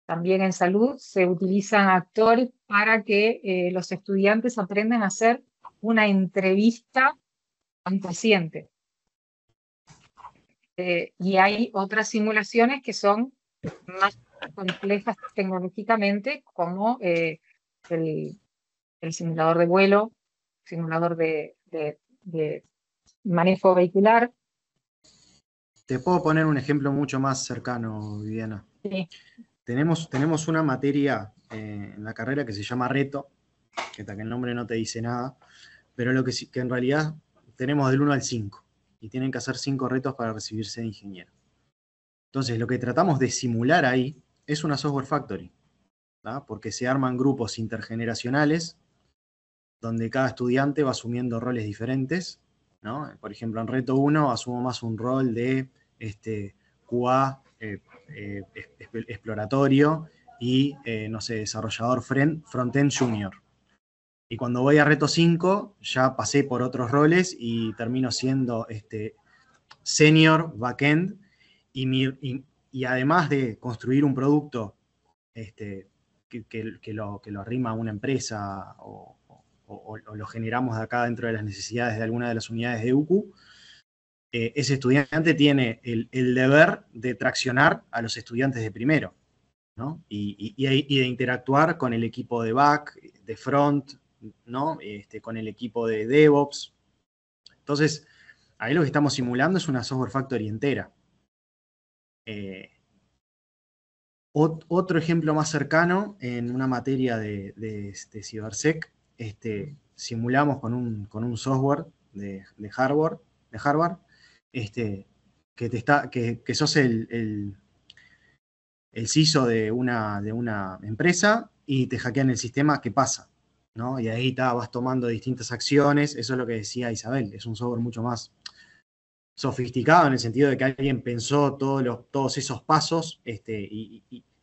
también en salud se utilizan actores para que los estudiantes aprendan a hacer una entrevista a un paciente. Y hay otras simulaciones que son más complejas tecnológicamente, como el simulador de vuelo, simulador de manejo vehicular. Te puedo poner un ejemplo mucho más cercano, Viviana. Sí. Tenemos una materia en la carrera que se llama reto, que el nombre no te dice nada, pero que en realidad tenemos del 1 al 5, y tienen que hacer 5 retos para recibirse de ingeniero. Entonces, lo que tratamos de simular ahí es una software factory, ¿tá? Porque se arman grupos intergeneracionales donde cada estudiante va asumiendo roles diferentes, ¿no? Por ejemplo, en reto 1 asumo más un rol de QA exploratorio y, no sé, desarrollador front-end junior. Y cuando voy a reto 5, ya pasé por otros roles y termino siendo senior backend y además de construir un producto que lo arrima a una empresa o lo generamos de acá dentro de las necesidades de alguna de las unidades de UCU, ese estudiante tiene el deber de traccionar a los estudiantes de primero, ¿no? Y de interactuar con el equipo de back, de front, ¿no? Con el equipo de DevOps. Entonces, ahí lo que estamos simulando es una software factory entera. Otro ejemplo más cercano, en una materia de CyberSec, simulamos con un software de Harvard, que sos el CISO de una empresa y te hackean el sistema, ¿qué pasa? ¿No? Y ahí vas tomando distintas acciones, eso es lo que decía Isabel, es un software mucho más sofisticado en el sentido de que alguien pensó todos esos pasos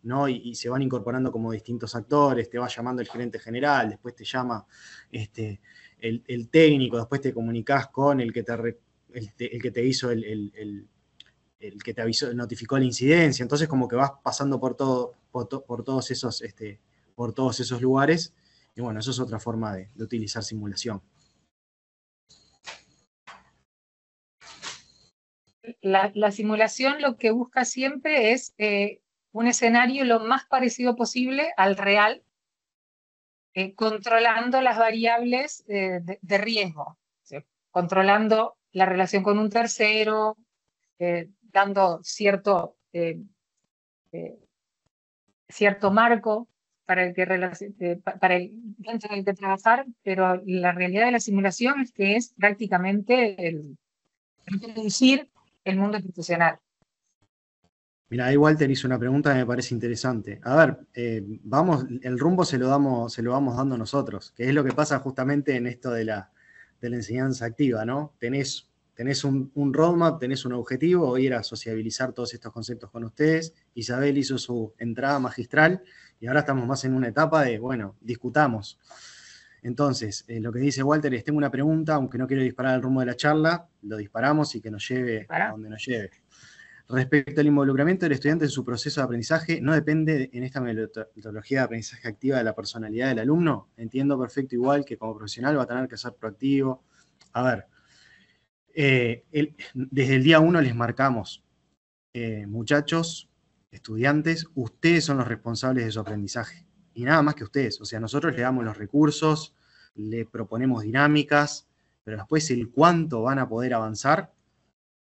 ¿no? Y se van incorporando como distintos actores, te va llamando el gerente general, después te llama el técnico, después te comunicas con el que te hizo el que te avisó, notificó la incidencia, entonces como que vas pasando por todos esos lugares, y bueno, eso es otra forma de utilizar simulación. La simulación lo que busca siempre es un escenario lo más parecido posible al real, controlando las variables de riesgo, o sea, controlando la relación con un tercero, dando cierto marco para el que dentro del que trabajar, pero la realidad de la simulación es que es prácticamente reproducir el mundo profesional. Mira, ahí Walter hizo una pregunta que me parece interesante. A ver, el rumbo se lo vamos dando nosotros, que es lo que pasa justamente en esto de la enseñanza activa, ¿no? Tenés un roadmap, tenés un objetivo, voy a ir a sociabilizar todos estos conceptos con ustedes. Isabel hizo su entrada magistral y ahora estamos más en una etapa de, bueno, discutamos. Entonces, lo que dice Walter es, tengo una pregunta, aunque no quiero disparar el rumbo de la charla, lo disparamos y que nos lleve a donde nos lleve. Respecto al involucramiento del estudiante en su proceso de aprendizaje, ¿no depende en esta metodología de aprendizaje activa de la personalidad del alumno? Entiendo perfecto igual que como profesional va a tener que ser proactivo. A ver, desde el día 1 les marcamos, muchachos, estudiantes, ustedes son los responsables de su aprendizaje. Y nada más que ustedes. O sea, nosotros le damos los recursos, le proponemos dinámicas, pero después el cuánto van a poder avanzar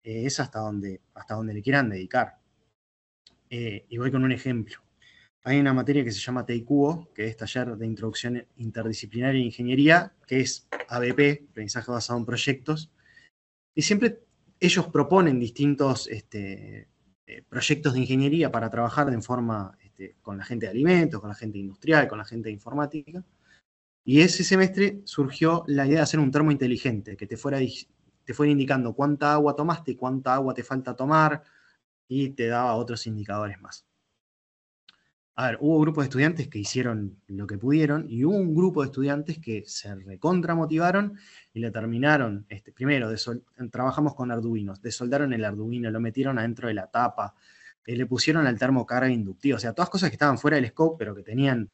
es hasta donde le quieran dedicar. Y voy con un ejemplo. Hay una materia que se llama TICUO, que es Taller de Introducción Interdisciplinaria en Ingeniería, que es ABP, Aprendizaje Basado en Proyectos, y siempre ellos proponen distintos proyectos de ingeniería para trabajar de forma con la gente de alimentos, con la gente industrial, con la gente de informática, y ese semestre surgió la idea de hacer un termo inteligente, que te fuera indicando cuánta agua tomaste, cuánta agua te falta tomar, y te daba otros indicadores más. A ver, hubo grupos de estudiantes que hicieron lo que pudieron, y hubo un grupo de estudiantes que se recontramotivaron y le terminaron, primero, trabajamos con Arduinos, desoldaron el Arduino, lo metieron adentro de la tapa, le pusieron al termo carga inductiva, o sea, todas cosas que estaban fuera del scope, pero que tenían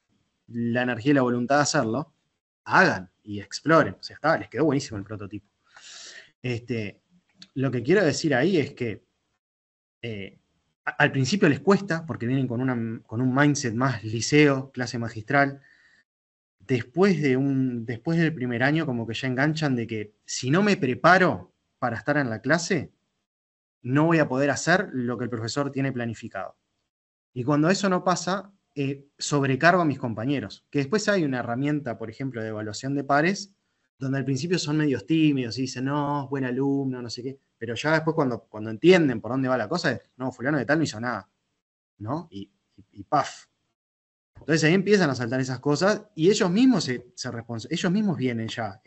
la energía y la voluntad de hacerlo, hagan y exploren. O sea, les quedó buenísimo el prototipo. Lo que quiero decir ahí es que al principio les cuesta, porque vienen con un mindset más liceo, clase magistral. Después del primer año, como que ya enganchan de que si no me preparo para estar en la clase, no voy a poder hacer lo que el profesor tiene planificado. Y cuando eso no pasa, sobrecargo a mis compañeros. Que después hay una herramienta, por ejemplo, de evaluación de pares, donde al principio son medios tímidos y dicen, no, buen alumno, no sé qué. Pero ya después cuando entienden por dónde va la cosa, no, fulano de tal no hizo nada, ¿no? Y paf. Entonces ahí empiezan a saltar esas cosas y ellos mismos ellos mismos vienen ya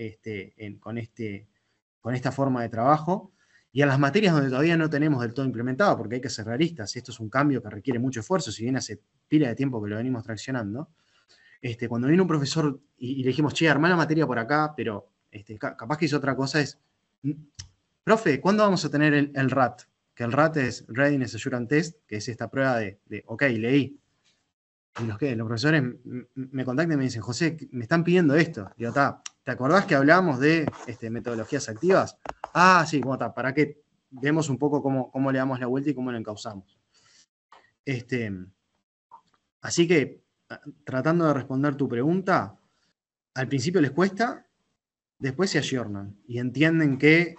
con esta forma de trabajo. Y a las materias donde todavía no tenemos del todo implementado, porque hay que ser realistas, esto es un cambio que requiere mucho esfuerzo, si bien hace pila de tiempo que lo venimos traccionando. Cuando viene un profesor y le dijimos, che, armá la materia por acá, pero capaz que hizo otra cosa, profe, ¿cuándo vamos a tener el RAT? Que el RAT es Readiness Assurance Test, que es esta prueba de ok, leí. Y los profesores me contactan y me dicen, José, me están pidiendo esto. Digo, ¿te acordás que hablábamos de metodologías activas? Ah, sí, bueno, para que vemos un poco cómo le damos la vuelta y cómo lo encauzamos. Así que, tratando de responder tu pregunta, al principio les cuesta, después se ayornan y entienden que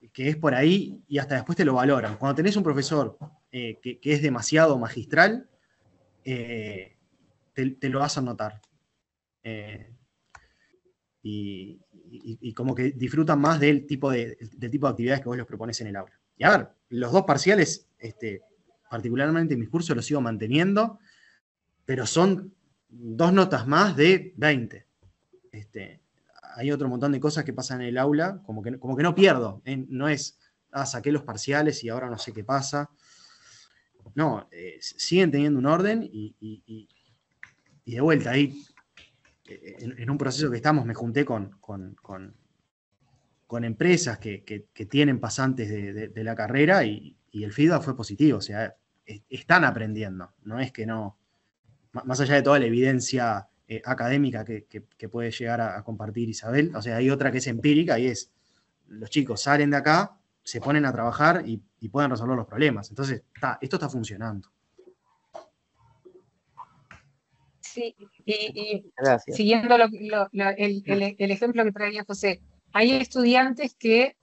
es por ahí y hasta después te lo valoran. Cuando tenés un profesor que es demasiado magistral, te lo vas a notar. Y como que disfrutan más del tipo de actividades que vos les propones en el aula. Y a ver, los 2 parciales, particularmente en mis cursos, los sigo manteniendo, pero son 2 notas más de 20. Hay otro montón de cosas que pasan en el aula, como que no pierdo. No es, saqué los parciales y ahora no sé qué pasa. No, siguen teniendo un orden y de vuelta ahí, en un proceso que estamos, me junté con empresas que tienen pasantes de la carrera y el feedback fue positivo, o sea, están aprendiendo, no es que no, más allá de toda la evidencia académica que puede llegar a compartir Isabel, o sea, hay otra que es empírica y es, los chicos salen de acá, se ponen a trabajar y pueden resolver los problemas. Entonces, esto está funcionando. Sí, y Gracias. siguiendo el ejemplo que traía José, hay estudiantes que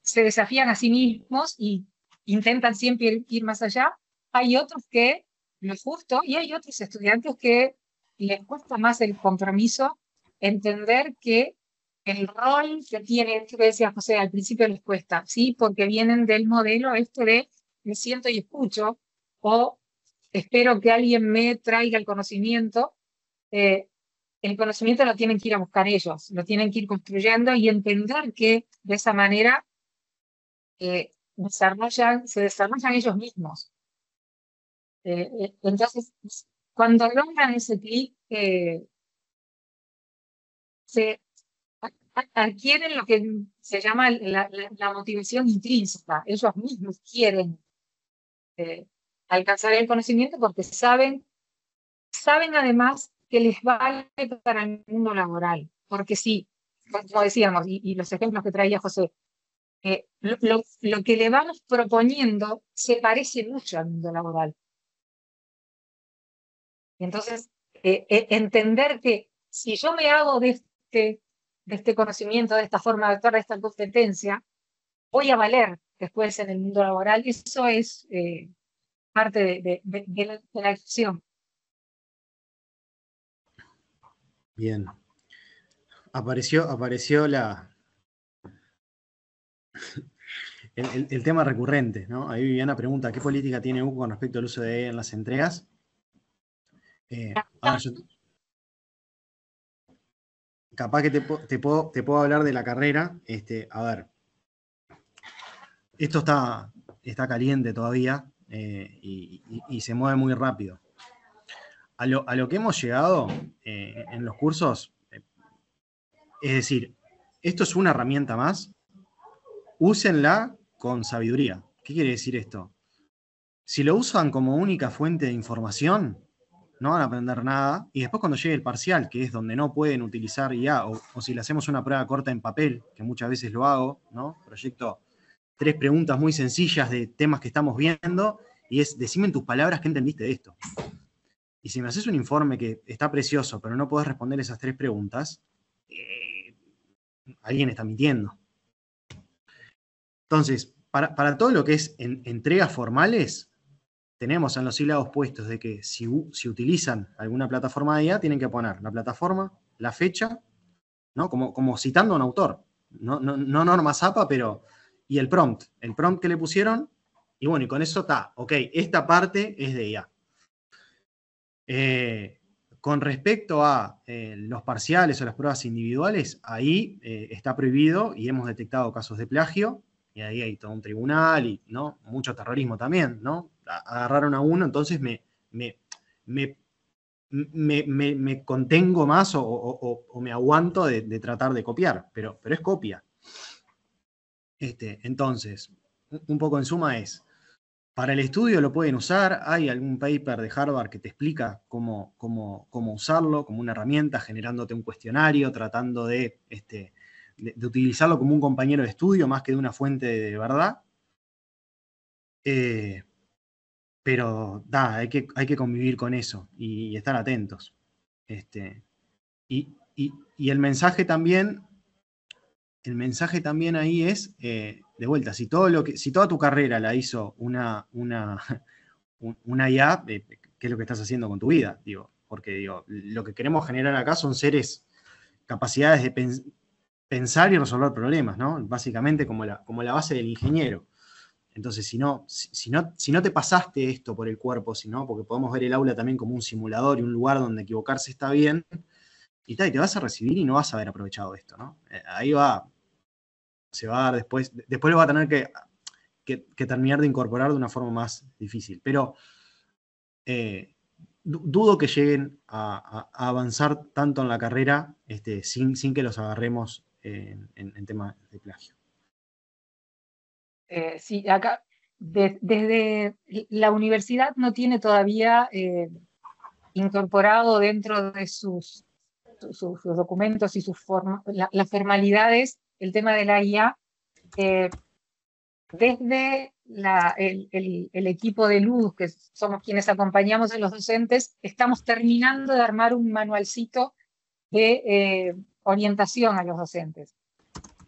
se desafían a sí mismos y intentan siempre ir más allá. Hay otros que lo justo, y hay otros estudiantes que les cuesta más el compromiso, entender que el rol que tiene, tú decías, José, al principio les cuesta, ¿sí? Porque vienen del modelo de me siento y escucho, o espero que alguien me traiga el conocimiento. El conocimiento lo tienen que ir a buscar ellos, lo tienen que ir construyendo y entender que de esa manera se desarrollan ellos mismos. Entonces, cuando logran ese clic, se adquieren lo que se llama la motivación intrínseca. Ellos mismos quieren alcanzar el conocimiento porque saben además que les vale para el mundo laboral. Porque sí, como decíamos, y los ejemplos que traía José, lo que le vamos proponiendo se parece mucho al mundo laboral. Entonces, entender que si yo me hago de este conocimiento, de esta forma de actuar, de esta competencia, voy a valer después en el mundo laboral. Eso es parte de la acción. Bien. Apareció el tema recurrente, ¿no? Ahí Viviana pregunta, ¿qué política tiene UCO con respecto al uso de AI en las entregas? Capaz que te puedo hablar de la carrera. A ver, esto está caliente todavía y se mueve muy rápido. A lo que hemos llegado en los cursos, es decir, esto es una herramienta más, úsenla con sabiduría. ¿Qué quiere decir esto? Si lo usan como única fuente de información, no van a aprender nada, y después cuando llegue el parcial, que es donde no pueden utilizar IA, o si le hacemos una prueba corta en papel, que muchas veces lo hago, ¿no? Proyecto 3 preguntas muy sencillas de temas que estamos viendo, y es, decime en tus palabras qué entendiste de esto. Y si me haces un informe que está precioso, pero no podés responder esas 3 preguntas, alguien está mintiendo. Entonces, para todo lo que es entregas formales, tenemos en los sílabos puestos de que si utilizan alguna plataforma de IA, tienen que poner la plataforma, la fecha, ¿no? Como citando a un autor. No norma zapa, pero... Y el prompt que le pusieron, y bueno, y con eso está, ok, esta parte es de IA. Con respecto a los parciales o las pruebas individuales, ahí está prohibido y hemos detectado casos de plagio, y ahí hay todo un tribunal y, ¿no?, mucho terrorismo también, ¿no? Agarraron a uno, entonces me contengo más o me aguanto de tratar de copiar, pero es copia. Entonces, un poco en suma es, para el estudio lo pueden usar, hay algún paper de Harvard que te explica cómo usarlo como una herramienta, generándote un cuestionario, tratando de utilizarlo como un compañero de estudio más que de una fuente de verdad. Pero hay que convivir con eso y estar atentos. Y el mensaje también ahí es, de vuelta, si toda tu carrera la hizo una IA, ¿qué es lo que estás haciendo con tu vida? Porque lo que queremos generar acá son seres, capacidades de pensar y resolver problemas, ¿no? Básicamente como la base del ingeniero. Entonces, si no te pasaste esto por el cuerpo, porque podemos ver el aula también como un simulador y un lugar donde equivocarse está bien, y te vas a recibir y no vas a haber aprovechado esto, ¿no? Ahí se va a dar después lo va a tener que terminar de incorporar de una forma más difícil. Pero dudo que lleguen a avanzar tanto en la carrera sin que los agarremos en temas de plagio. Sí, acá desde la universidad no tiene todavía incorporado dentro de sus documentos y las formalidades el tema de la IA. Desde el equipo de Luz, que somos quienes acompañamos a los docentes, estamos terminando de armar un manualcito de orientación a los docentes.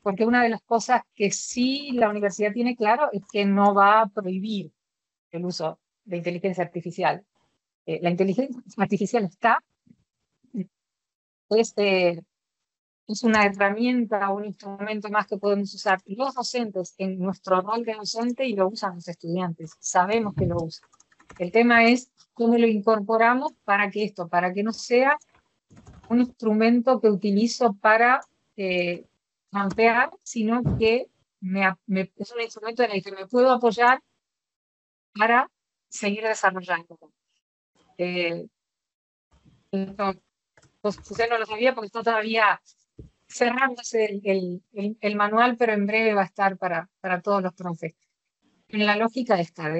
Porque una de las cosas que sí la universidad tiene claro es que no va a prohibir el uso de inteligencia artificial. La inteligencia artificial es una herramienta, un instrumento más que podemos usar los docentes en nuestro rol de docente y lo usan los estudiantes. Sabemos que lo usan. El tema es cómo lo incorporamos para que no sea un instrumento que utilizo para campear, sino que es un instrumento en el que me puedo apoyar para seguir desarrollando. Usted no lo sabía porque está todavía cerrándose el manual, pero en breve va a estar para todos los profes. En la lógica está,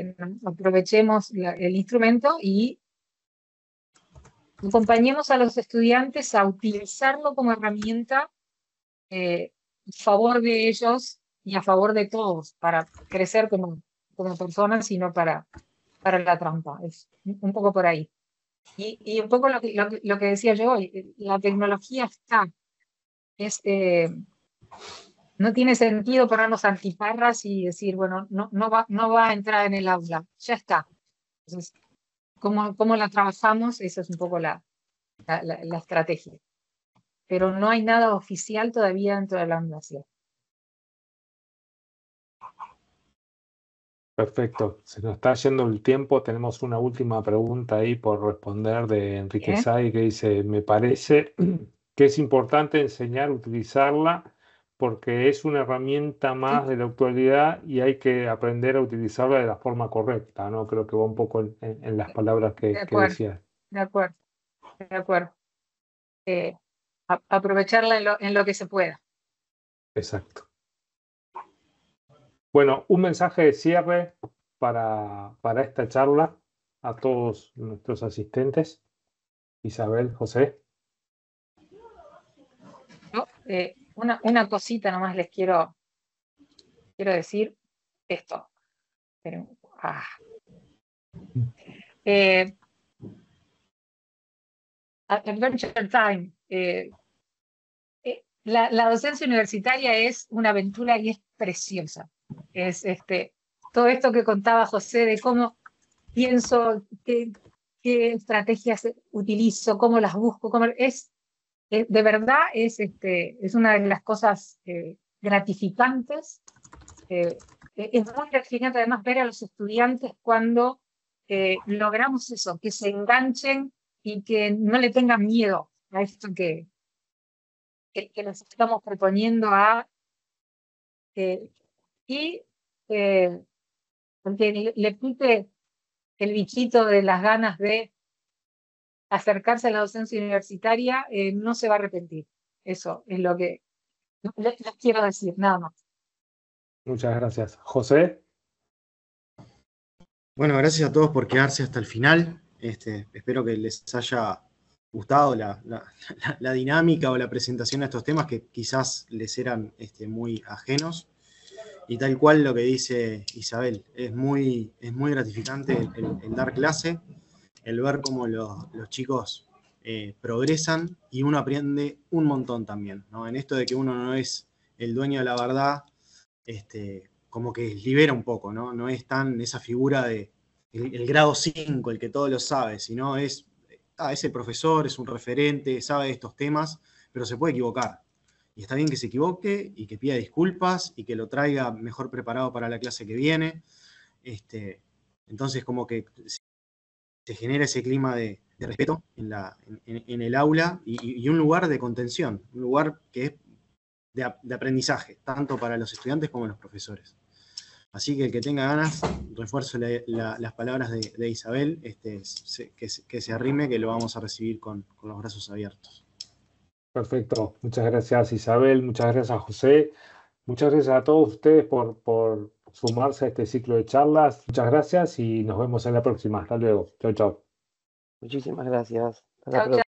aprovechemos el instrumento y acompañemos a los estudiantes a utilizarlo como herramienta a favor de ellos y a favor de todos, para crecer como personas y no para la trampa. Es un poco por ahí. Y un poco lo que decía yo, la tecnología está. No tiene sentido ponernos antiparras y decir, bueno, no va a entrar en el aula, ya está. Entonces, ¿cómo la trabajamos? Esa es un poco la estrategia. Pero no hay nada oficial todavía dentro de la universidad. Perfecto, se nos está yendo el tiempo. Tenemos una última pregunta ahí por responder de Enrique Say, que dice: me parece que es importante enseñar a utilizarla porque es una herramienta más de la actualidad y hay que aprender a utilizarla de la forma correcta, ¿no? Creo que va un poco en las palabras que decías. De acuerdo. Aprovecharla en lo que se pueda. Exacto. Bueno, un mensaje de cierre para esta charla a todos nuestros asistentes. Isabel, José. Una cosita nomás les quiero decir esto. Pero, Adventure Time. La docencia universitaria es una aventura y es preciosa. Es todo esto que contaba José de cómo pienso, qué estrategias utilizo, cómo las busco, de verdad es una de las cosas gratificantes. Es muy gratificante además ver a los estudiantes cuando logramos eso, que se enganchen y que no le tengan miedo a esto que nos estamos proponiendo y porque le quite el bichito de las ganas de acercarse a la docencia universitaria, no se va a arrepentir. Eso es lo que les quiero decir, nada más. Muchas gracias. José. Bueno, gracias a todos por quedarse hasta el final. Espero que les haya gustado la dinámica o la presentación de estos temas que quizás les eran muy ajenos. Y tal cual lo que dice Isabel, es muy gratificante el dar clase, el ver cómo los chicos progresan y uno aprende un montón también, ¿no? En esto de que uno no es el dueño de la verdad, como que libera un poco, ¿no? No es tan esa figura de el grado 5, el que todo lo sabe, sino es el profesor, es un referente, sabe de estos temas, pero se puede equivocar. Y está bien que se equivoque y que pida disculpas y que lo traiga mejor preparado para la clase que viene. Entonces, como que se genera ese clima de respeto en el aula y un lugar de contención, un lugar que es de aprendizaje, tanto para los estudiantes como los profesores. Así que el que tenga ganas, refuerzo las palabras de Isabel, que se arrime, que lo vamos a recibir con los brazos abiertos. Perfecto. Muchas gracias, Isabel. Muchas gracias, José. Muchas gracias a todos ustedes por sumarse a este ciclo de charlas. Muchas gracias y nos vemos en la próxima. Hasta luego. Chau, chau. Muchísimas gracias. Hasta la Chau, chau.